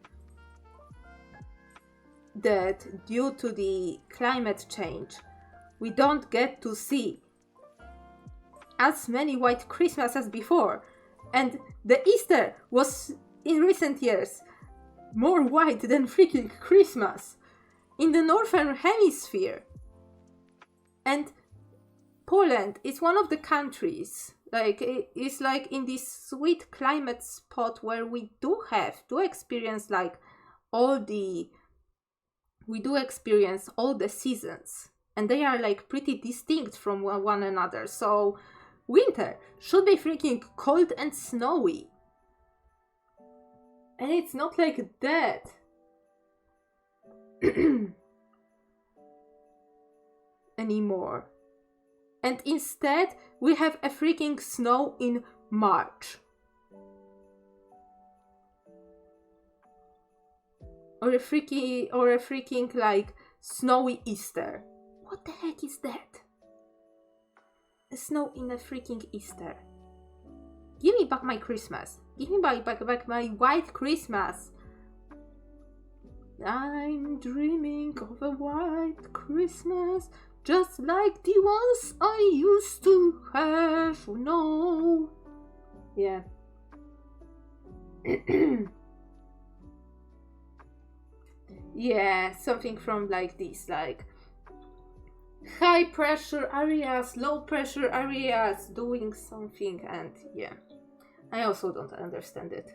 that due to the climate change, we don't get to see as many White Christmas as before. And the Easter was, in recent years, more white than freaking Christmas in the Northern Hemisphere. And Poland is one of the countries, like, it's like in this sweet climate spot where we do experience like we do experience all the seasons, and they are like pretty distinct from one another. So winter should be freaking cold and snowy. And it's not like that. Anymore. And instead, we have a freaking snow in March. Or a freaking like snowy Easter. What the heck is that? A snow in a freaking Easter. Give me back my Christmas. Give me back my white Christmas. I'm dreaming of a white Christmas, just like the ones I used to have. No. Yeah. Yeah, something from like this, like high pressure areas, low pressure areas doing something, and yeah. I also don't understand it.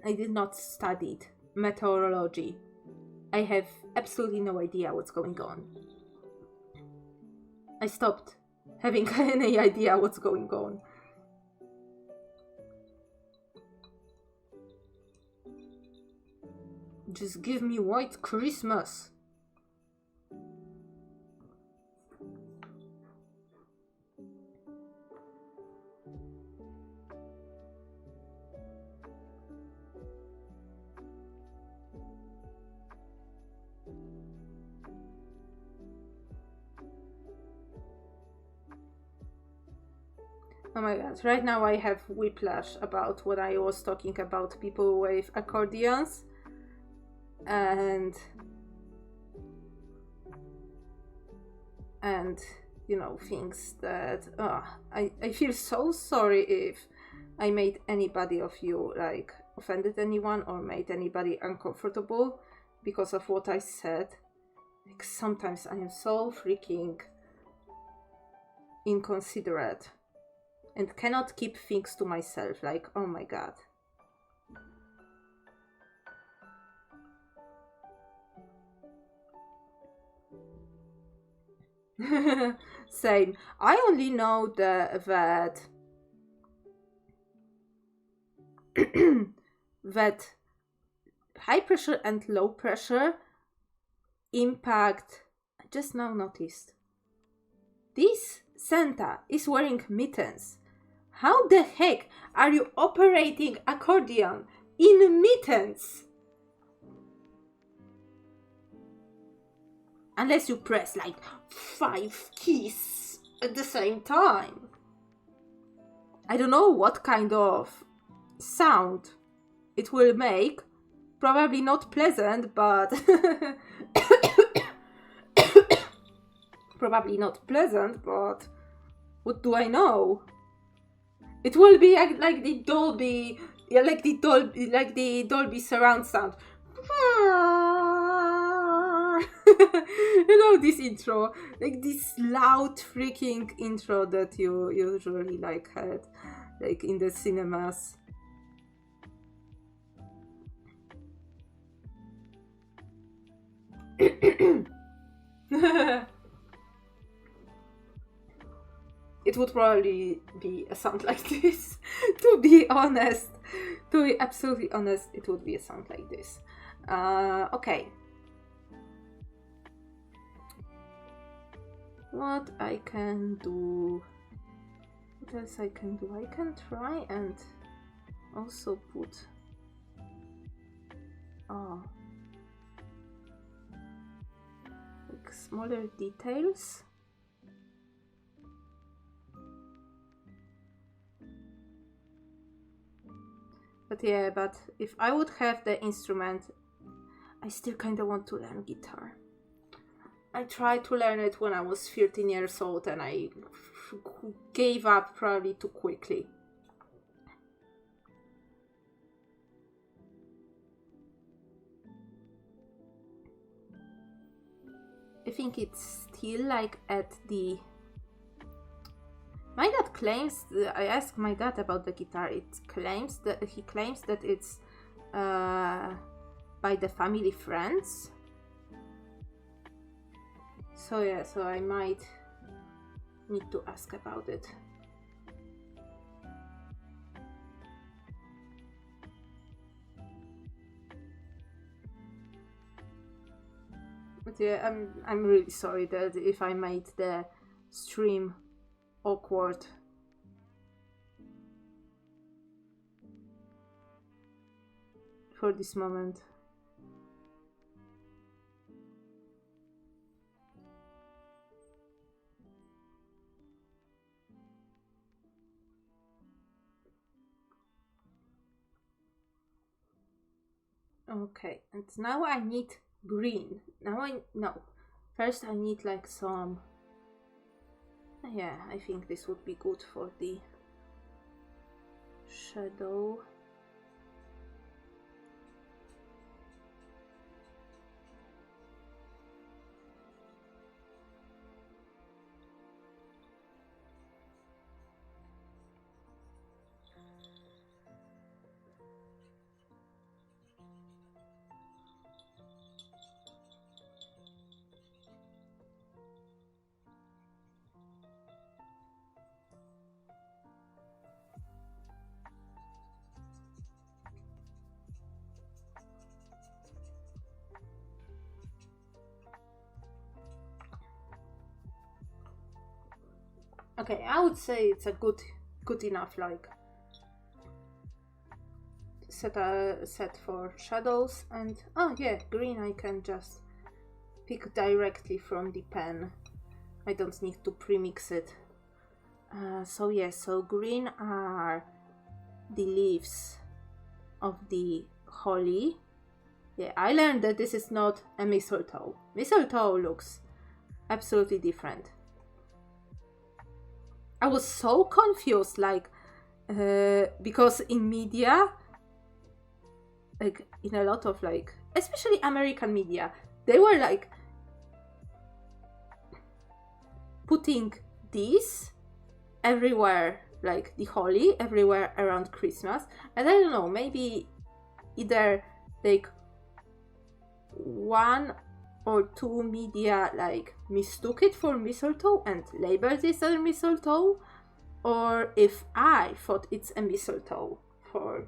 I did not study meteorology. I have absolutely no idea what's going on. I stopped having any idea what's going on. Just give me white Christmas. Oh my god, right now I have whiplash about what I was talking about, people with accordions and you know, things that I feel so sorry if I made anybody of you, like, offended anyone or made anybody uncomfortable because of what I said. Like, sometimes I am so freaking inconsiderate and cannot keep things to myself. Like, oh my god. Same. I only know that that high pressure and low pressure impact. I just now noticed this Santa is wearing mittens. How the heck are you operating accordion in mittens? Unless you press like 5 keys at the same time. I don't know what kind of sound it will make. Probably not pleasant, but probably not pleasant, but what do I know? It will be like the Dolby, like the Dolby surround sound. You know, this intro, like this loud freaking intro that you usually like had, like in the cinemas. It would probably be a sound like this. To be honest, to be absolutely honest, it would be a sound like this. Okay. what I can do. What else I can do? I can try and also put like smaller details. But yeah, but if I would have the instrument, I still kind of want to learn guitar. I tried to learn it when I was 13 years old and I gave up probably too quickly. I think it's still like at the... My dad claims, I asked my dad about the guitar, he claims that it's by the family friends. So yeah, so I might need to ask about it. But yeah, I'm really sorry that if I made the stream awkward. For this moment. Okay, and now I need green. First I need like some... Yeah, I think this would be good for the shadow. Okay, I would say it's a good enough like set for shadows. And oh yeah, green I can just pick directly from the pen. I don't need to premix it. So yeah, so green are the leaves of the holly. Yeah, I learned that this is not a mistletoe. Mistletoe looks absolutely different. I was so confused, like, because in media, like, in a lot of, like, especially American media, they were, like, putting these everywhere, like, the holly, everywhere around Christmas. And I don't know, maybe either, like, one or two media like mistook it for mistletoe and labeled this as mistletoe, or if I thought it's a mistletoe for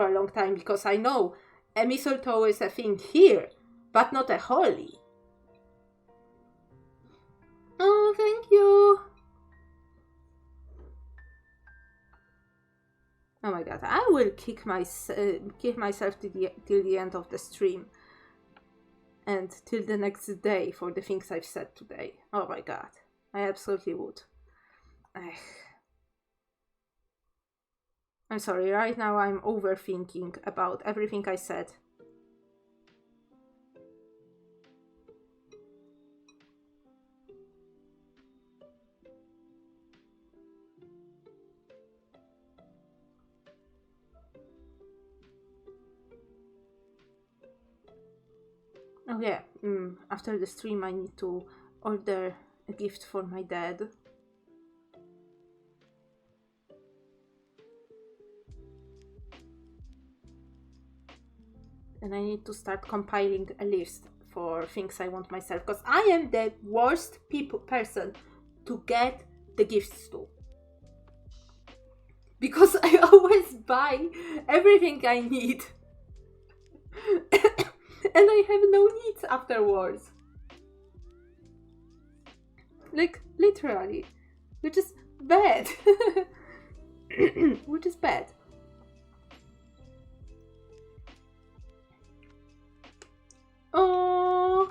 a long time, because I know a mistletoe is a thing here, but not a holly. Oh, thank you. Oh my god, I will kick myself till the end of the stream. And till the next day for the things I've said today. Oh my god. I absolutely would. I'm sorry, right now I'm overthinking about everything I said. Oh yeah, after the stream I need to order a gift for my dad. And I need to start compiling a list for things I want myself, because I am the worst person to get the gifts to. Because I always buy everything I need. And I have no needs afterwards. like literally, which is bad. Which is bad. Oh,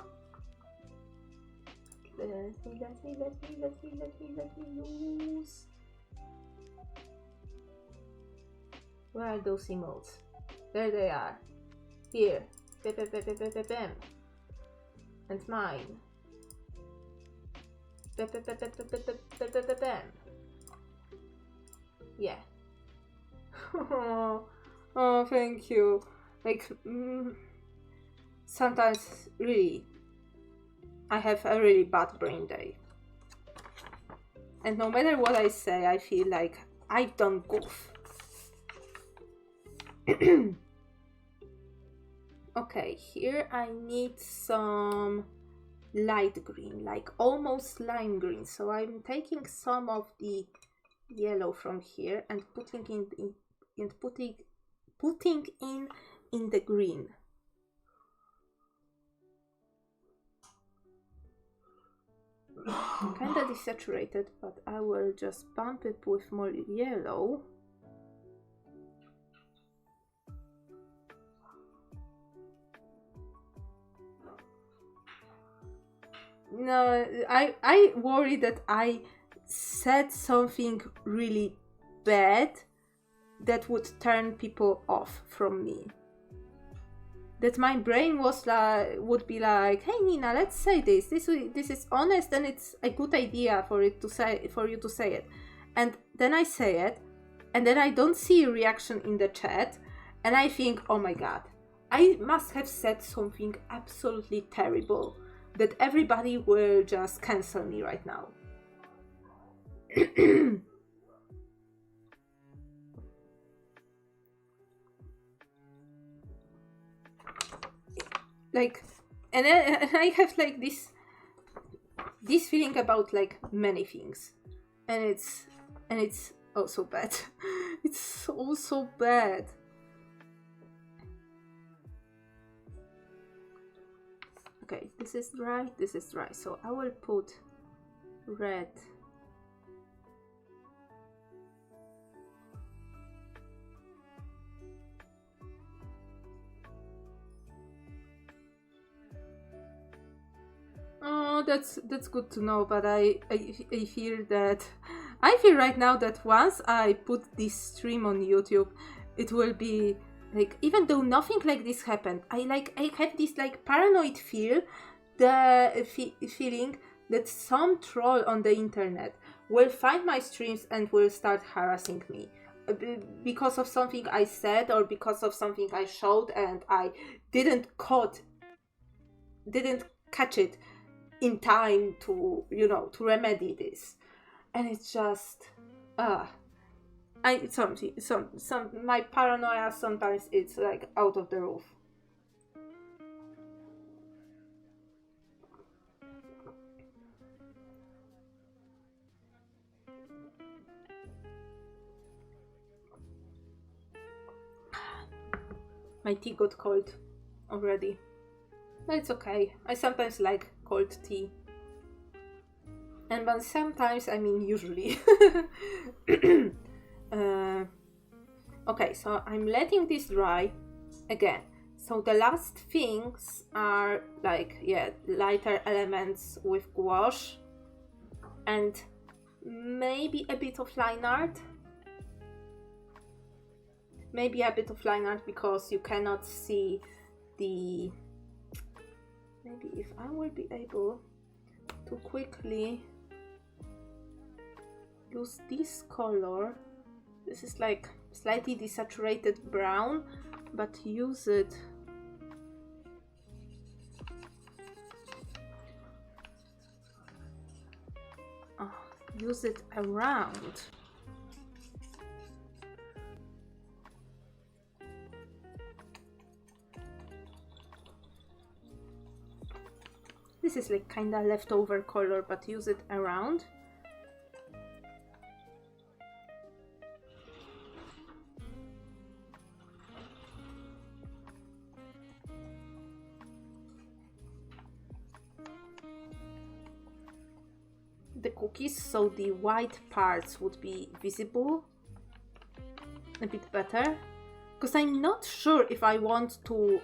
let me use. Where are those emotes? There they are. Here. Bam. And mine. Bam. Yeah. Oh, thank you. Like, sometimes really, I have a really bad brain day. And no matter what I say, I feel like I've done goof. Okay, here I need some light green, like almost lime green. So I'm taking some of the yellow from here and putting in the green. Kinda desaturated, but I will just bump it with more yellow. No, I worry that I said something really bad that would turn people off from me. That my brain was like, would be like, hey Nina, let's say this. This is honest and it's a good idea for you to say it. And then I say it, and then I don't see a reaction in the chat, and I think, oh my god, I must have said something absolutely terrible that everybody will just cancel me right now. Like, and I have like this feeling about like many things, and it's also bad. It's also bad. Okay, this is dry, so I will put red. Oh, that's good to know, but I feel that I feel right now that once I put this stream on YouTube, it will be like, even though nothing like this happened, I have this like paranoid feeling that some troll on the internet will find my streams and will start harassing me because of something I said or because of something I showed and I didn't catch it in time to, you know, to remedy this. And it's just my paranoia sometimes it's like out of the roof. My tea got cold already. But it's okay. I sometimes like cold tea. And but sometimes, I mean usually. Okay, so I'm letting this dry again. So the last things are like, yeah, lighter elements with gouache and maybe a bit of line art. Maybe a bit of line art because you cannot see the... Maybe if I will be able to quickly use this color. This is like slightly desaturated brown, but use it around. This is like kinda leftover color, but use it around. the cookies so the white parts would be visible a bit better, because I'm not sure if I want to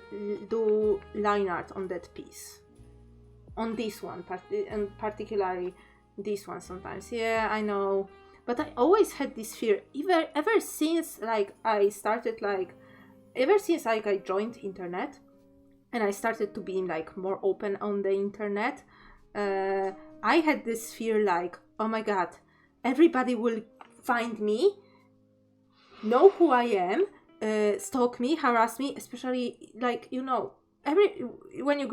do line art on that piece, on this one, and particularly this one sometimes. Yeah, I know, but I always had this fear ever since like I started like ever since like I joined internet and I started to be like more open on the internet. I had this fear like, oh my god, everybody will find me, know who I am, stalk me, harass me, especially like, you know, when you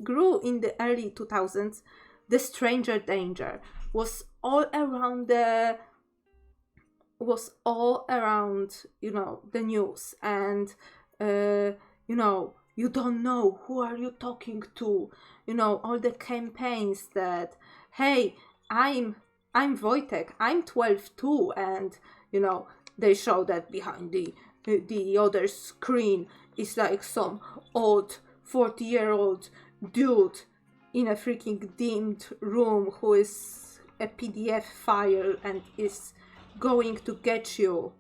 grew in the early 2000s, the stranger danger was all around you know, the news, and you know, you don't know who are you talking to, you know, all the campaigns that, hey, I'm Wojtek, I'm 12 too, and you know, they show that behind the other screen is like some old 40-year-old dude in a freaking dimmed room who is a PDF file and is going to get you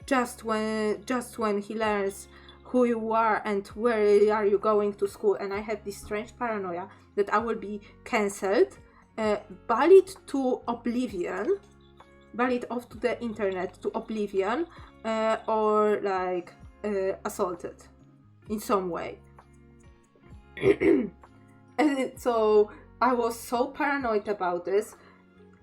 just when he learns who you are and where are you going to school. And I have this strange paranoia that I will be cancelled, bullied to oblivion, bullied off to the internet to oblivion, or like assaulted in some way. And so I was so paranoid about this,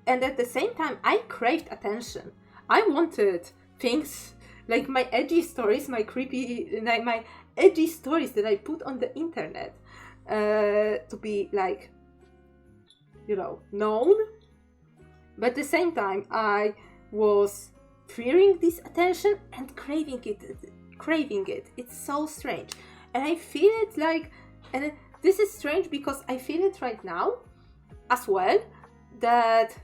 and at the same time I craved attention. I wanted things like my edgy stories, my creepy, like my edgy stories that I put on the internet to be like, you know, known. But at the same time I was fearing this attention and craving it. It's so strange, and I feel it like, and this is strange because I feel it right now as well, that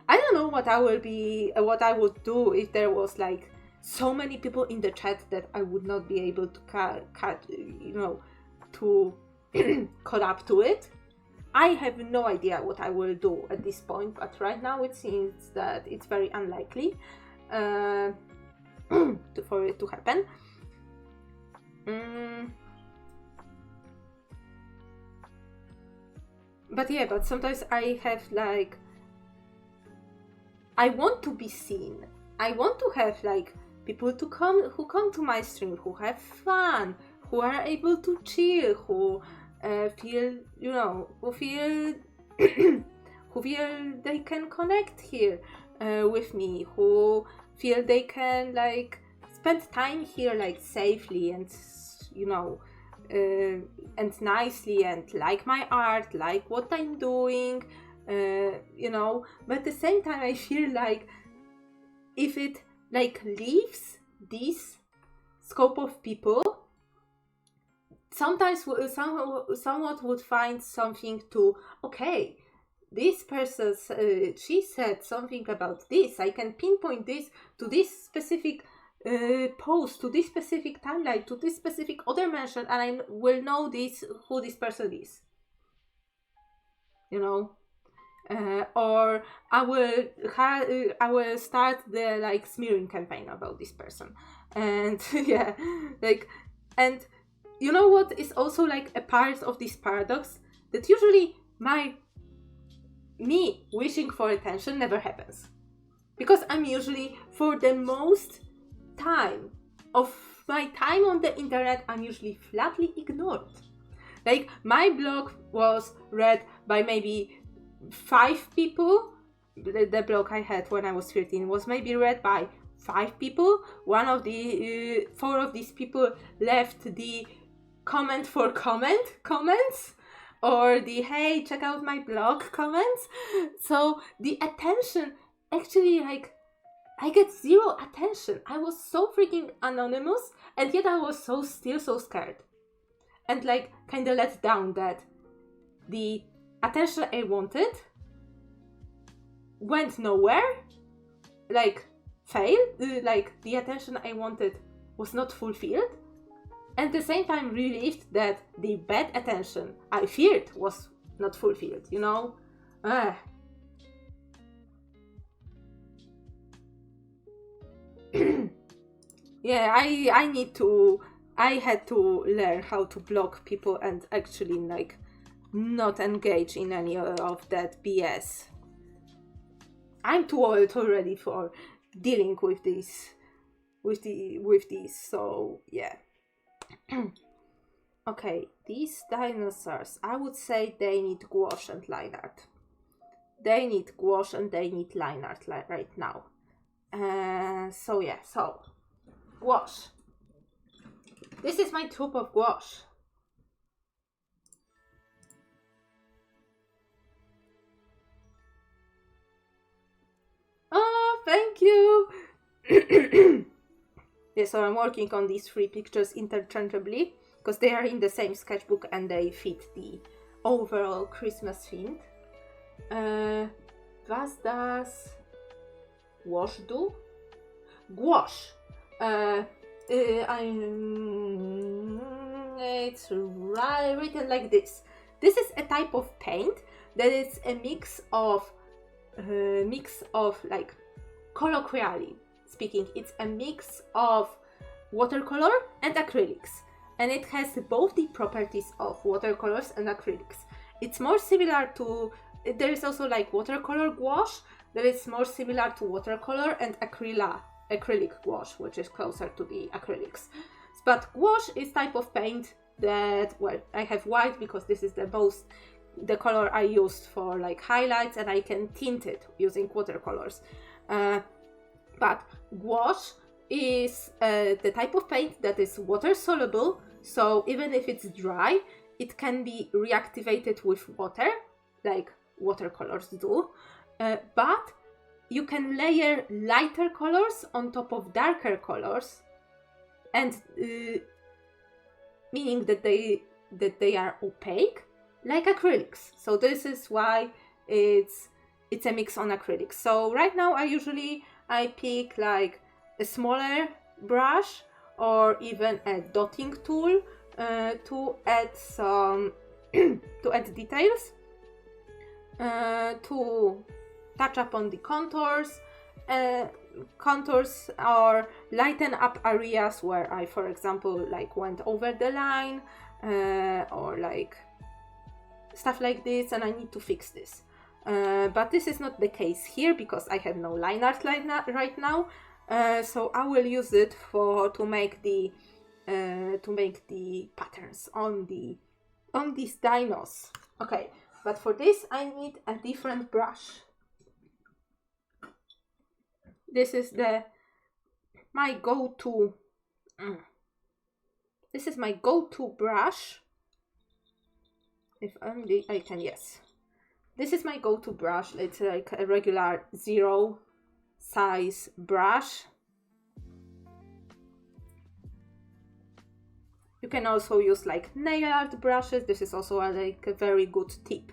I don't know what I would do if there was like so many people in the chat that I would not be able to you know, to collab to it. I have no idea what I will do at this point, but right now it seems that it's very unlikely for it to happen. But yeah, but sometimes I have like, I want to be seen. I want to have like people who come to my stream, who have fun, who are able to chill, who feel, you know, who feel they can connect here with me, who feel they can like spend time here like safely and, you know, and nicely, and like my art, like what I'm doing, you know. But at the same time I feel like if it like leaves this scope of people, sometimes someone would find something to, okay, this person she said something about this, I can pinpoint this to this specific post, to this specific timeline, to this specific other mention, and I will know who this person is, you know. Or I will start the like smearing campaign about this person, and yeah, like, and you know what is also like a part of this paradox, that usually me wishing for attention never happens, because I'm usually, for the most time of my time on the internet, I'm usually flatly ignored. Like, my blog was read by maybe 5 people. The blog I had when I was 13 was maybe read by 5 people. One of the 4 of these people left the comment for comments, or the hey, check out my blog comments. So the attention, actually, like, I get zero attention. I was so freaking anonymous, and yet I was still so scared, and like kind of let down that the attention I wanted went nowhere, like failed, like the attention I wanted was not fulfilled, and at the same time relieved that the bad attention I feared was not fulfilled, you know? Ugh. Yeah, I had to learn how to block people and actually like not engage in any of that BS. I'm too old already for dealing with this, so yeah. Okay, these dinosaurs, I would say they need gouache and line art. They need gouache and they need line art right now. So yeah, so gouache. This is my tube of gouache. Oh, thank you! Yeah, so I'm working on these 3 pictures interchangeably because they are in the same sketchbook and they fit the overall Christmas theme. Was does gouache do? Gouache. It's written like this. This is a type of paint that is a mix of like, colloquially speaking, it's a mix of watercolor and acrylics, and it has both the properties of watercolors and acrylics. It's more similar to, there is also like watercolor gouache that is more similar to watercolor and acrylic gouache, which is closer to the acrylics. But gouache is type of paint that, well, I have white because this is the color I used for like highlights, and I can tint it using watercolors. But gouache is the type of paint that is water soluble, so even if it's dry, it can be reactivated with water, like watercolors do. But you can layer lighter colors on top of darker colors, and meaning that they are opaque, like acrylics. So this is why it's a mix on acrylics. So right now I pick like a smaller brush or even a dotting tool to add some to add details, to touch up on the contours or lighten up areas where I, for example, like went over the line, or like stuff like this, and I need to fix this. But this is not the case here because I have no line art right now, so I will use it to make the patterns on these dinos. Okay, but for this I need a different brush. This is my go-to. This is my go-to brush. If only I can, yes. This is my go-to brush. It's like a regular 0 size brush. You can also use like nail art brushes. This is also like a very good tip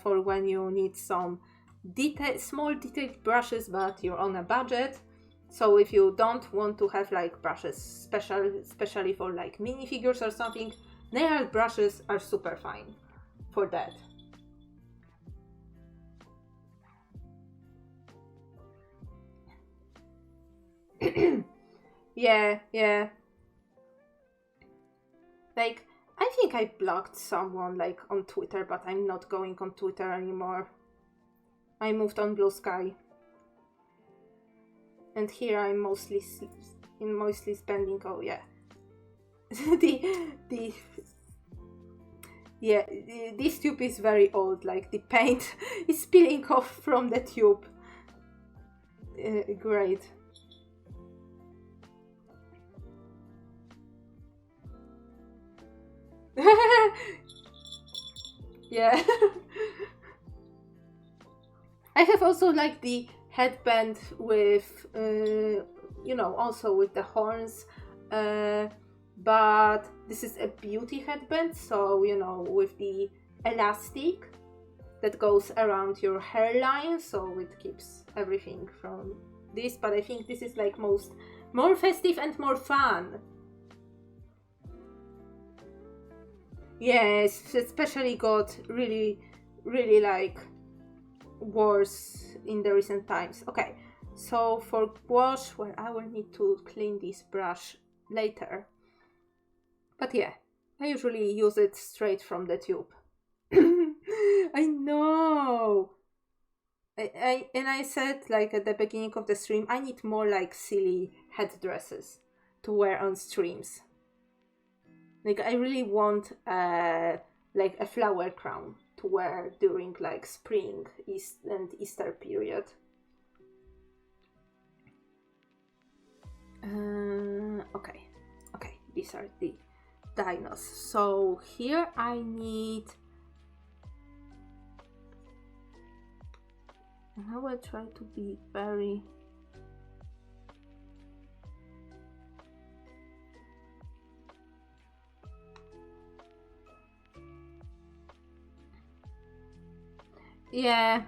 for when you need some small detailed brushes, but you're on a budget. So if you don't want to have like brushes especially for like minifigures or something, nail art brushes are super fine for that. Yeah. Like, I think I blocked someone like on Twitter, but I'm not going on Twitter anymore. I moved on Blue Sky. And here I'm mostly spending, oh yeah. This tube is very old, like the paint is spilling off from the tube. Great. Yeah. I have also like the headband with, also with the horns, but this is a beauty headband, so, with the elastic that goes around your hairline, so it keeps everything from this, but I think this is like more festive and more fun. Yes, especially got really, really like worse in the recent times. Okay, so for gouache, well, I will need to clean this brush later. But yeah, I usually use it straight from the tube. I know. I said like at the beginning of the stream, I need more like silly headdresses to wear on streams. Like I really want like a flower crown to wear during like spring and Easter period. Okay, these are the dinos. So here I need, and I will try to be very yeah,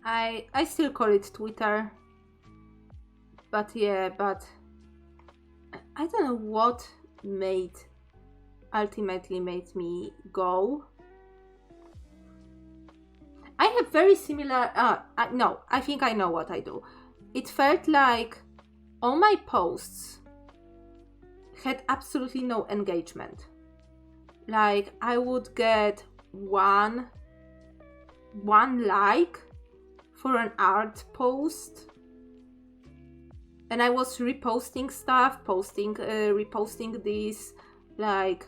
I still call it Twitter, but yeah, but I don't know what ultimately made me go. I have very similar, no, I think I know what I do. It felt like all my posts had absolutely no engagement. Like I would get one like for an art post, and I was reposting stuff, reposting these like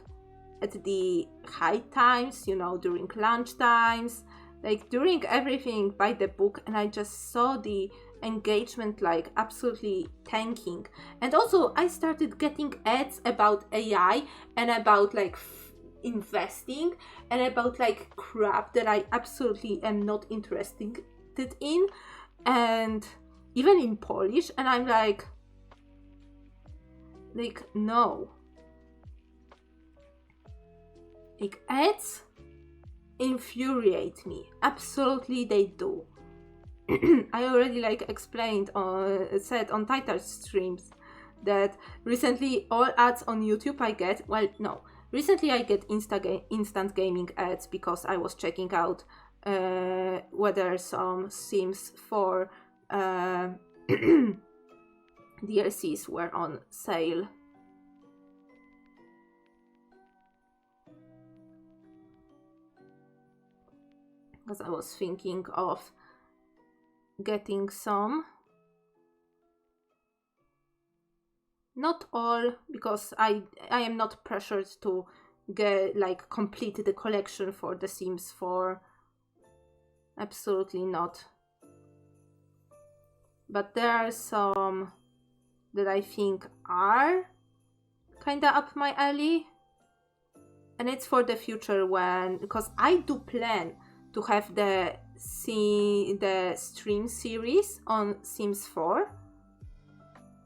at the high times, you know, during lunch times, like during everything by the book, and I just saw the engagement like absolutely tanking. And also I started getting ads about AI and about like investing and about like crap that I absolutely am not interested in, and even in Polish, and I'm like no, like ads infuriate me, absolutely they do. I already like explained said on title streams that recently all ads on YouTube I get, well no, recently I get instant gaming ads because I was checking out whether some Sims 4 DLCs were on sale. Because I was thinking of getting some. Not all, because I am not pressured to get like complete the collection for The Sims 4. Absolutely not. But there are some that I think are kinda up my alley. And it's for the future because I do plan to have the stream series on Sims 4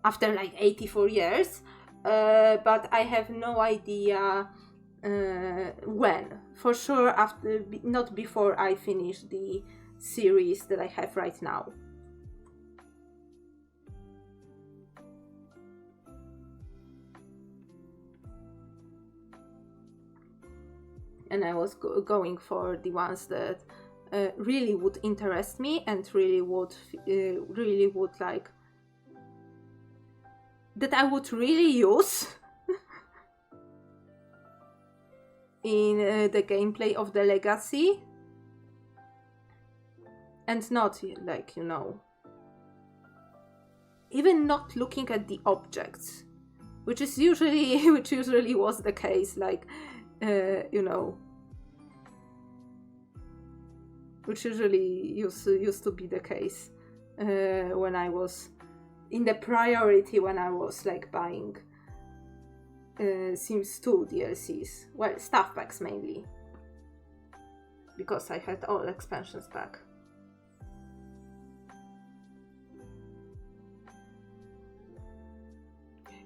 after like 84 years, but I have no idea when. For sure, not before I finish the series that I have right now. And I was going for the ones that really would interest me and really would like, that I would really use in the gameplay of the Legacy, and not like, you know, even not looking at the objects, which usually was the case, like you know, which usually used to be the case when I was in the priority, when I was like buying Sims 2 DLCs. Well, stuff packs mainly, because I had all expansions pack.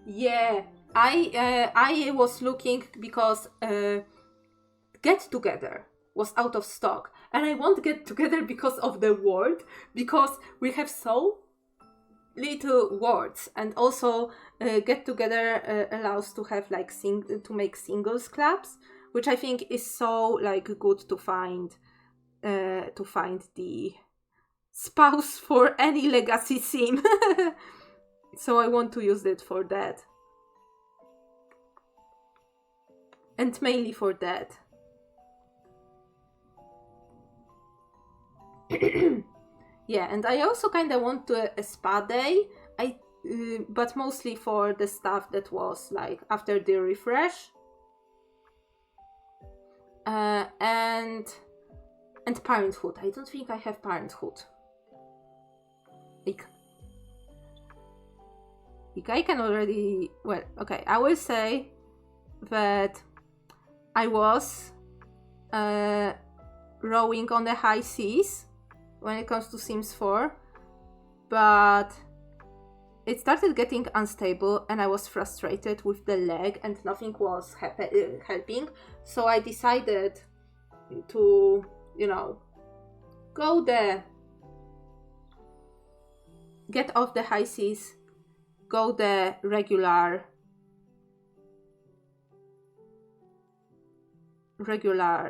Yeah, I was looking because Get Together was out of stock, and I want Get Together because of the word, because we have so little words, and also Get Together allows to have like to make singles clubs, which I think is so like good to find the spouse for any legacy sim. So I want to use it for that. And mainly for that. Yeah, and I also kind of want a spa day, but mostly for the stuff that was like after the refresh. And parenthood. I don't think I have parenthood. Like I can already... Well, okay, I will say that I was rowing on the high seas when it comes to Sims 4, but it started getting unstable and I was frustrated with the leg and nothing was helping. So I decided to, you know, get off the high seas, go the regular,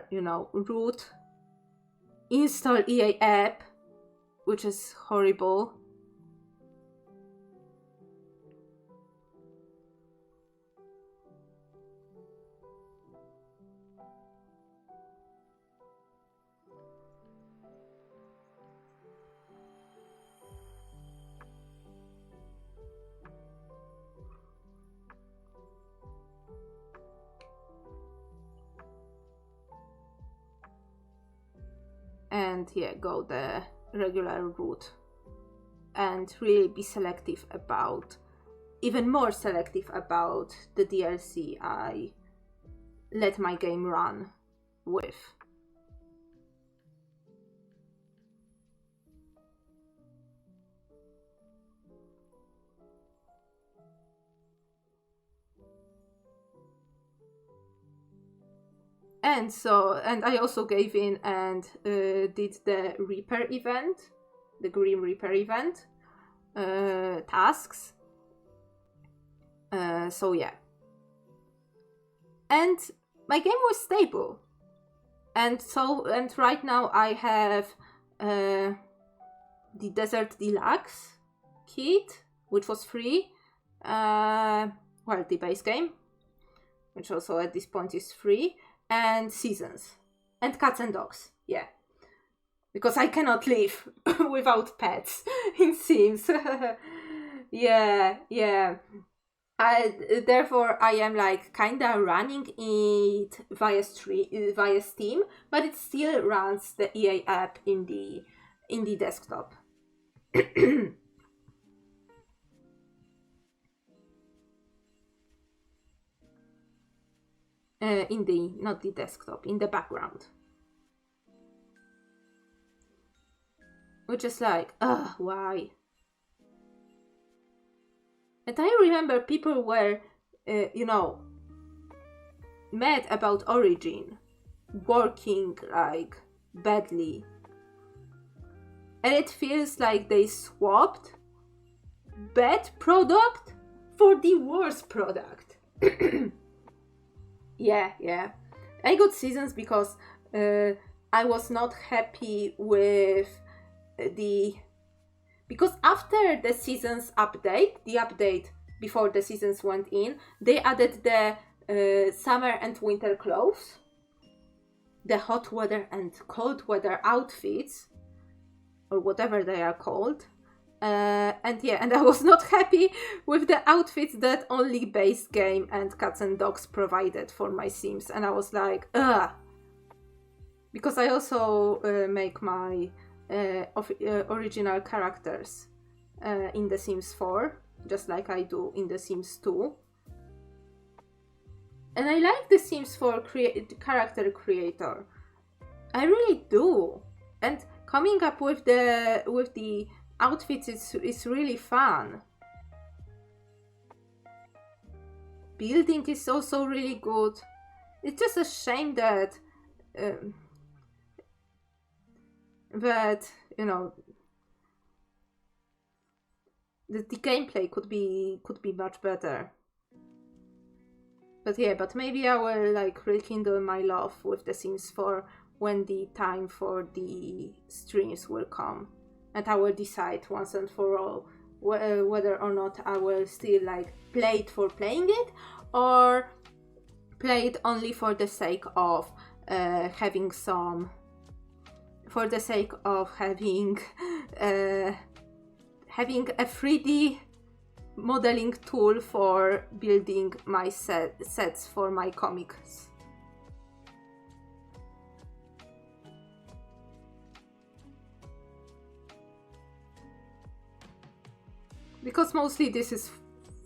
you know, route, install EA app, which is horrible. And yeah, go the regular route and really be selective about, even more selective about the DLC I let my game run with. And I also gave in and did the Reaper event, the Grim Reaper event tasks. So yeah. And my game was stable. And right now I have the Desert Deluxe kit, which was free. Well, the base game, which also at this point is free. And seasons and cats and dogs, yeah, because I cannot live without pets in Sims. yeah Therefore I am like kinda running it via Steam, but it still runs the EA app in the desktop. Not the desktop, in the background. Which is like, why? And I remember people were, mad about Origin working like badly. And it feels like they swapped bad product for the worst product. Yeah. I got seasons because I was not happy with because after the seasons update, the update before the seasons went in, they added the summer and winter clothes, the hot weather and cold weather outfits, or whatever they are called. And I was not happy with the outfits that only base game and cats and dogs provided for my Sims, and I was like, ugh. Because I also make my original characters in The Sims 4, just like I do in The Sims 2. And I like The Sims 4 character creator. I really do. And coming up with the outfits is really fun. Building is also really good. It's just a shame that the gameplay could be much better. But yeah, but maybe I will like rekindle my love with The Sims 4 when the time for the streams will come, and I will decide once and for all whether or not I will still like play it for playing it, or play it only for the sake of having some, for the sake of having having a 3D modeling tool for building my sets for my comics. Because mostly this is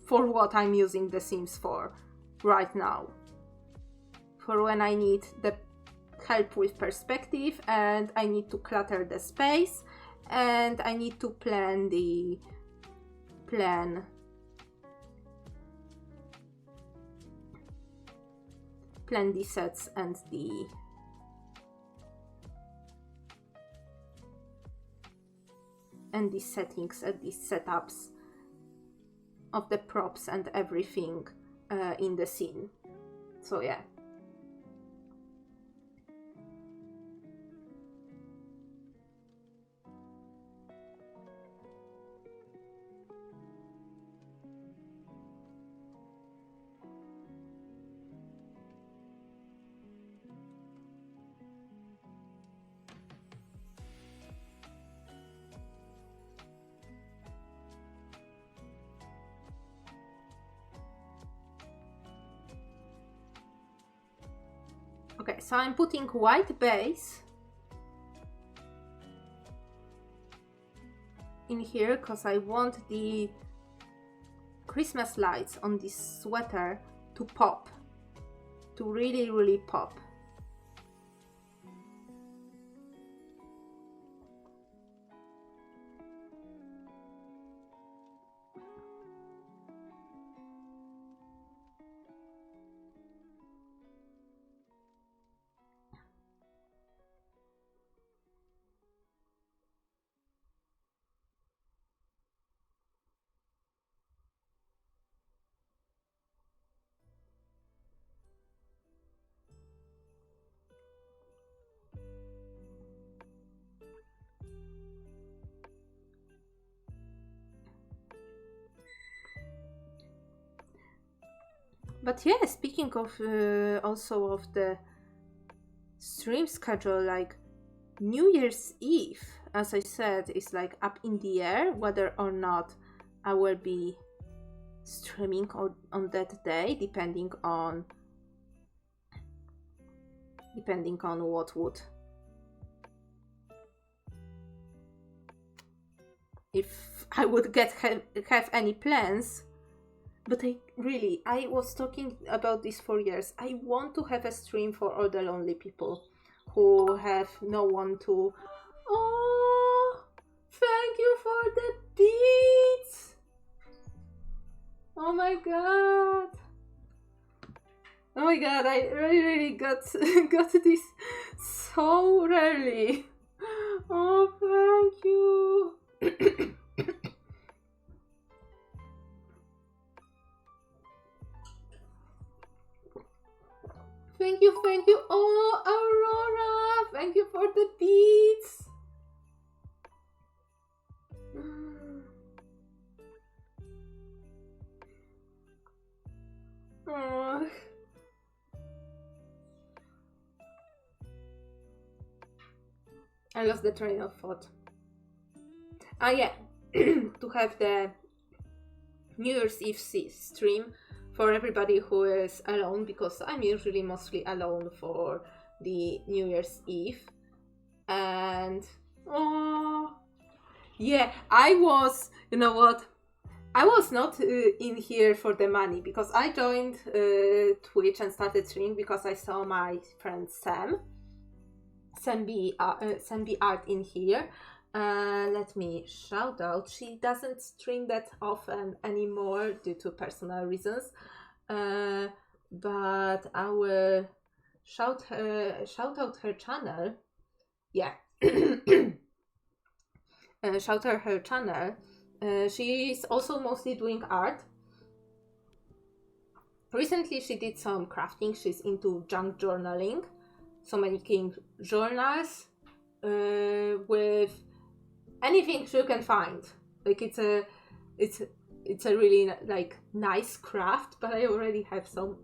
for what I'm using The Sims for right now. For when I need the help with perspective and I need to clutter the space and I need to plan the sets and the settings and the setups of the props and everything in the scene. So yeah. Okay, so I'm putting white base in here because I want the Christmas lights on this sweater to pop, to really pop. But yeah, speaking of also of the stream schedule, like New Year's Eve, as I said, is like up in the air whether or not I will be streaming on that day, depending on what would, if I would have any plans. But I was talking about this for years. I want to have a stream for all the lonely people who have no one to... Oh, thank you for the beats! Oh my god! Oh my god, I really got this so rarely. Oh, thank you! Thank you. Oh, Aurora, thank you for the beats. Oh. I lost the train of thought. Ah, yeah, to have the New Year's Eve stream for everybody who is alone, because I'm usually mostly alone for the New Year's Eve. And oh yeah, I was, you know what, I was not in here for the money, because I joined Twitch and started streaming because I saw my friend Sam B Art in here. Let me shout out. She doesn't stream that often anymore due to personal reasons, but I will shout out her channel. Yeah. Shout out her channel. She's also mostly doing art, recently she did some crafting. She's into junk journaling, so making journals with anything you can find. Like it's a really like nice craft, but I already have some.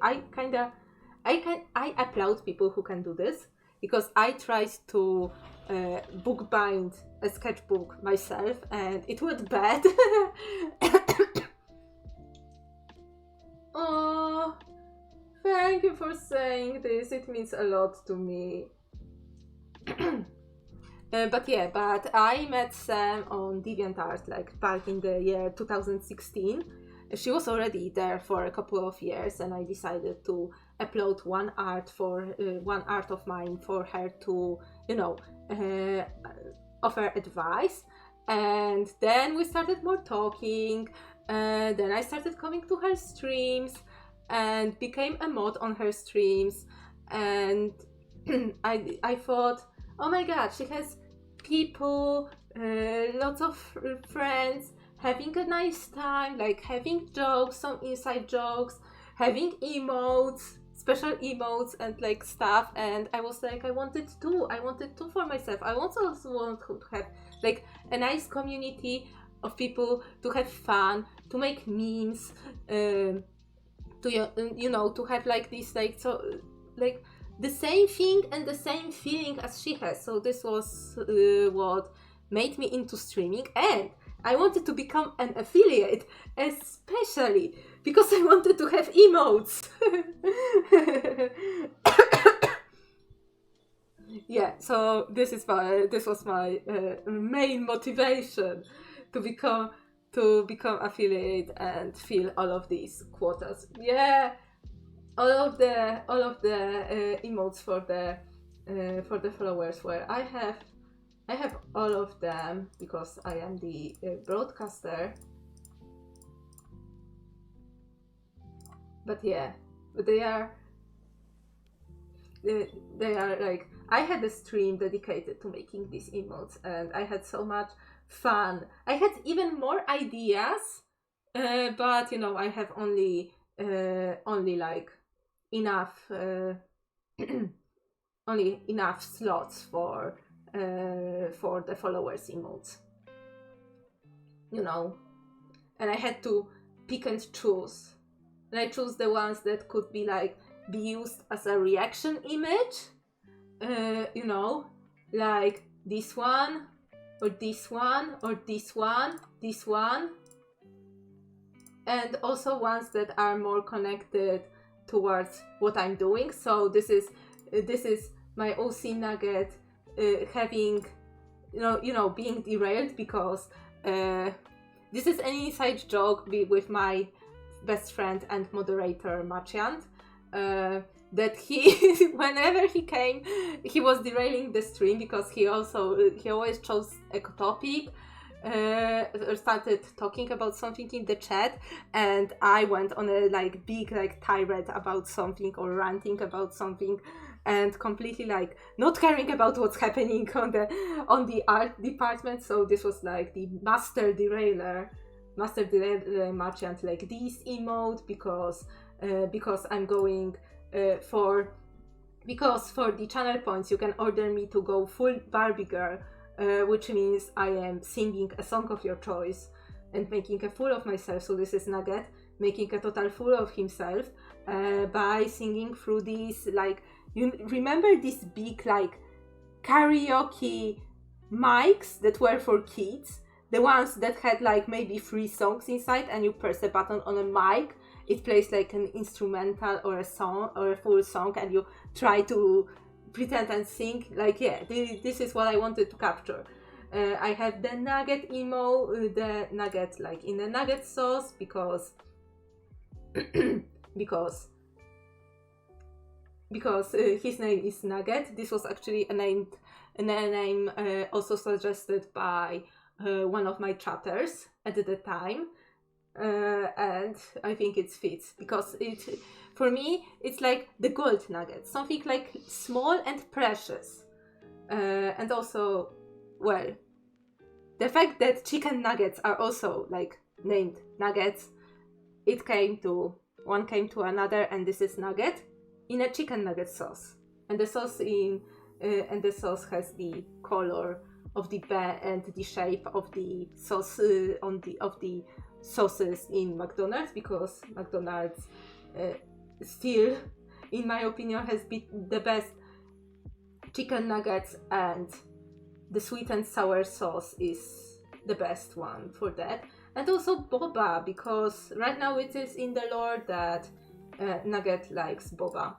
I applaud people who can do this, because I tried to bookbind a sketchbook myself and it went bad. Oh, thank you for saying this. It means a lot to me. But I met Sam on DeviantArt like back in the year 2016. She was already there for a couple of years, and I decided to upload one art of mine for her to, offer advice. And then we started more talking. Then I started coming to her streams and became a mod on her streams. And I thought, oh my god, she has people, lots of friends, having a nice time, like having jokes, some inside jokes, having emotes, special emotes and like stuff. And I was like, I wanted to for myself. I also want to have like a nice community of people, to have fun, to make memes, to have like this, like, so like the same thing and the same feeling as she has. So this was what made me into streaming, and I wanted to become an affiliate, especially because I wanted to have emotes. Yeah, so this was my main motivation to become affiliate and fill all of these quotas. Yeah, all of the emotes for the followers, where I have all of them because I am the broadcaster. But yeah, they are like, I had a stream dedicated to making these emotes, and I had so much fun. I had even more ideas, but I have only like enough only enough slots for the followers emotes, and I had to pick and choose, and I chose the ones that could be used as a reaction image, like this one, or this one, or this one, and also ones that are more connected towards what I'm doing. So this is my OC nugget having, being derailed, because this is an inside joke with my best friend and moderator Maciant, that he whenever he came, he was derailing the stream, because he always chose a topic, or started talking about something in the chat, and I went on a big tirade about something, or ranting about something, and completely not caring about what's happening on the art department. So this was the master derailer Marchant, this emote, because I'm going because for the channel points you can order me to go full Barbie girl, which means I am singing a song of your choice and making a fool of myself. So this is Nugget making a total fool of himself by singing through these, you remember these big karaoke mics that were for kids, the ones that had maybe 3 songs inside, and you press a button on a mic, it plays an instrumental or a song or a full song, and you try to pretend and sing. This is what I wanted to capture. I have the Nugget emo, the Nugget in the nugget sauce, because his name is Nugget. This was actually a name also suggested by one of my chatters at the time, and I think it fits, because for me it's the gold nugget, something small and precious, and also, well, the fact that chicken nuggets are also named nuggets, it came to one came to another, and this is nugget in a chicken nugget sauce, and the sauce has the color of the bear and the shape of the sauce of the sauces in McDonald's, because McDonald's still, in my opinion, has been the best chicken nuggets, and the sweet and sour sauce is the best one for that. And also boba, because right now it is in the lore that Nugget likes boba.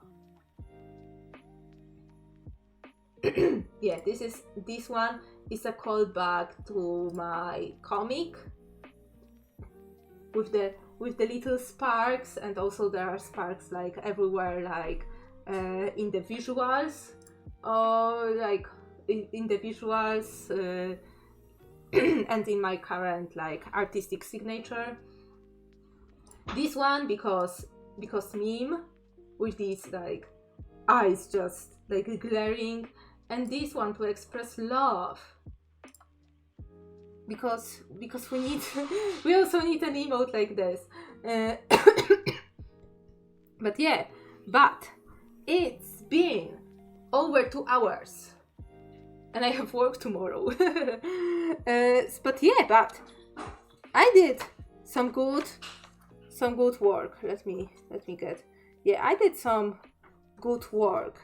Yeah, this one is a callback to my comic with the little sparks, and also there are sparks like everywhere, like in the visuals, or like in the visuals and in my current like artistic signature. This one because meme with these like eyes just like glaring, and this one to express love, because we also need an emote like this. But it's been over 2 hours and I have work tomorrow. But I did some good work. Let me get. Yeah, I did some good work.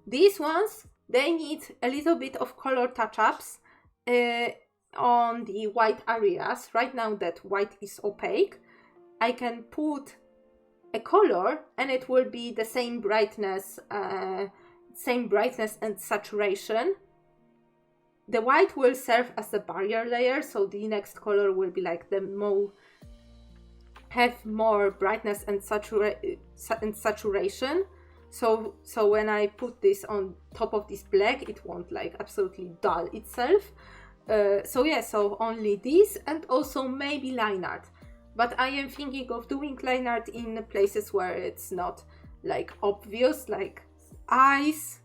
These ones, they need a little bit of color touch-ups on the white areas. Right now that white is opaque, I can put a color and it will be the same brightness and saturation. The white will serve as a barrier layer, so the next color will be like have more brightness and saturation. So when I put this on top of this black, it won't like absolutely dull itself. So only this, and also maybe line art. But I am thinking of doing line art in places where it's not like obvious, like eyes.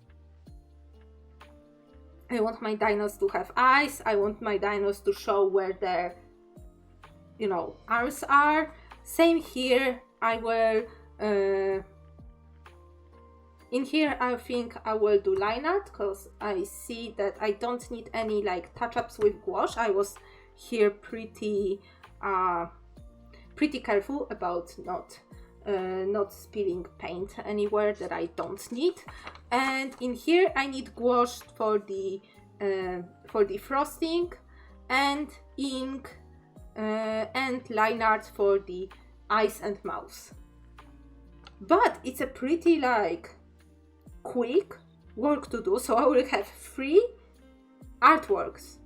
I want my dinos to have eyes. I want my dinos to show where their, arms are. Same here. I will in here I think I will do line art, because I see that I don't need any like touch-ups with gouache. I was here pretty careful about not spilling paint anywhere that I don't need. And in here I need gouache for the frosting, and ink and line art for the eyes and mouth. But it's a pretty like quick work to do, so I will have 3 artworks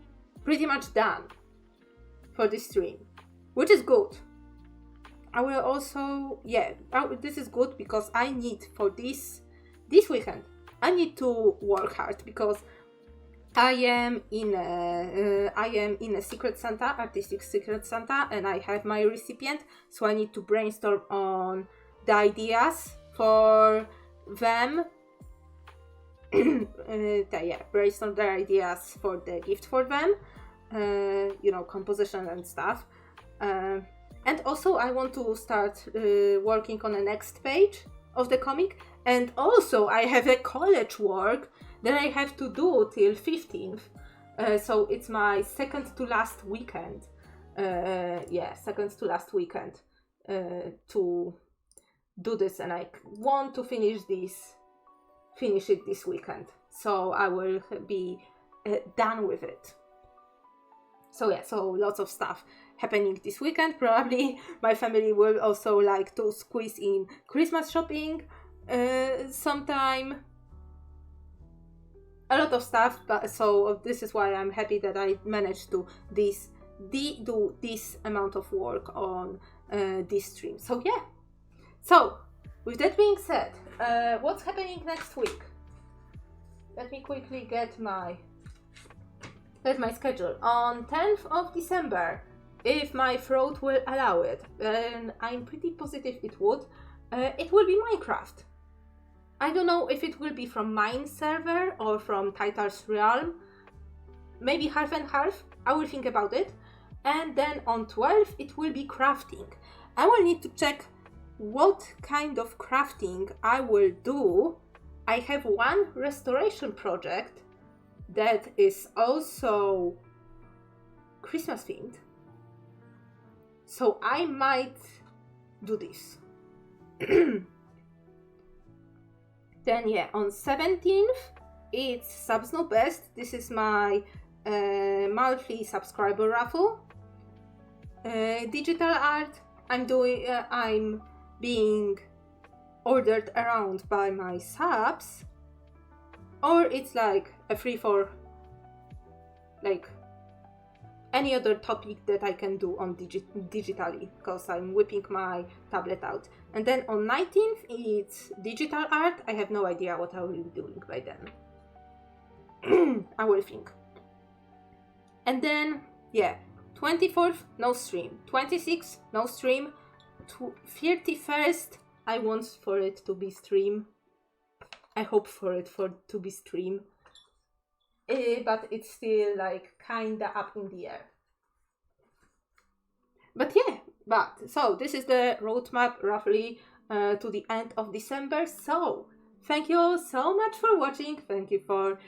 pretty much done for this stream, which is good. I will also, this is good because I need for this weekend, I need to work hard, because I am in a Secret Santa, artistic Secret Santa, and I have my recipient, so I need to brainstorm on the ideas for them. Brainstorm the ideas for the gift for them, composition and stuff. And also I want to start working on the next page of the comic, and also I have a college work that I have to do till 15th. So it's my second to last weekend. To do this, and I want to finish it this weekend. So I will be done with it. So lots of stuff happening this weekend. Probably my family will also like to squeeze in Christmas shopping sometime. A lot of stuff, but so this is why I'm happy that I managed to do this amount of work on this stream. So with that being said, what's happening next week? Let me quickly get my schedule. On 10th of December, if my throat will allow it, and I'm pretty positive it would, it will be Minecraft. I don't know if it will be from Mine server or from Title's Realm. Maybe half and half. I will think about it. And then on 12th, it will be crafting. I will need to check what kind of crafting I will do, I have one restoration project that is also Christmas themed. So I might do this. Then yeah, on 17th, it's Subs Know Best. This is my monthly subscriber raffle. Digital art, I'm being ordered around by my subs, or it's like a free for like any other topic that I can do on digitally, because I'm whipping my tablet out. And then on 19th, it's digital art. I have no idea what I will be doing by then. I will think. And then, yeah, 24th, no stream. 26th, no stream. 31st, I want for it to be stream. I hope for it to be stream. But it's still like kinda up in the air. But yeah, so this is the roadmap roughly to the end of December. So thank you all so much for watching. Thank you for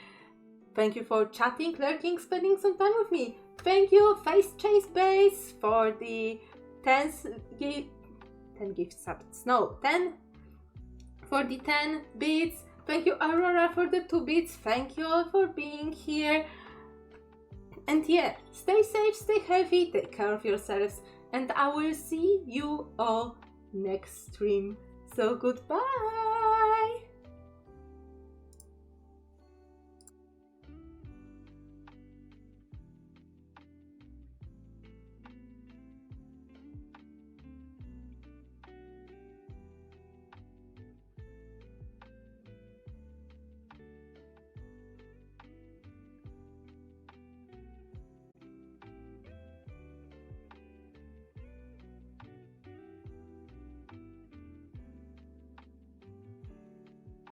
chatting, lurking, spending some time with me. Thank you, Face Chase Base, for the 10 gift subs. No, 10 for the 10 bits. Thank you, Aurora, for the 2 bits. Thank you all for being here. And yeah, stay safe, stay healthy, take care of yourselves, and I will see you all next stream. So goodbye!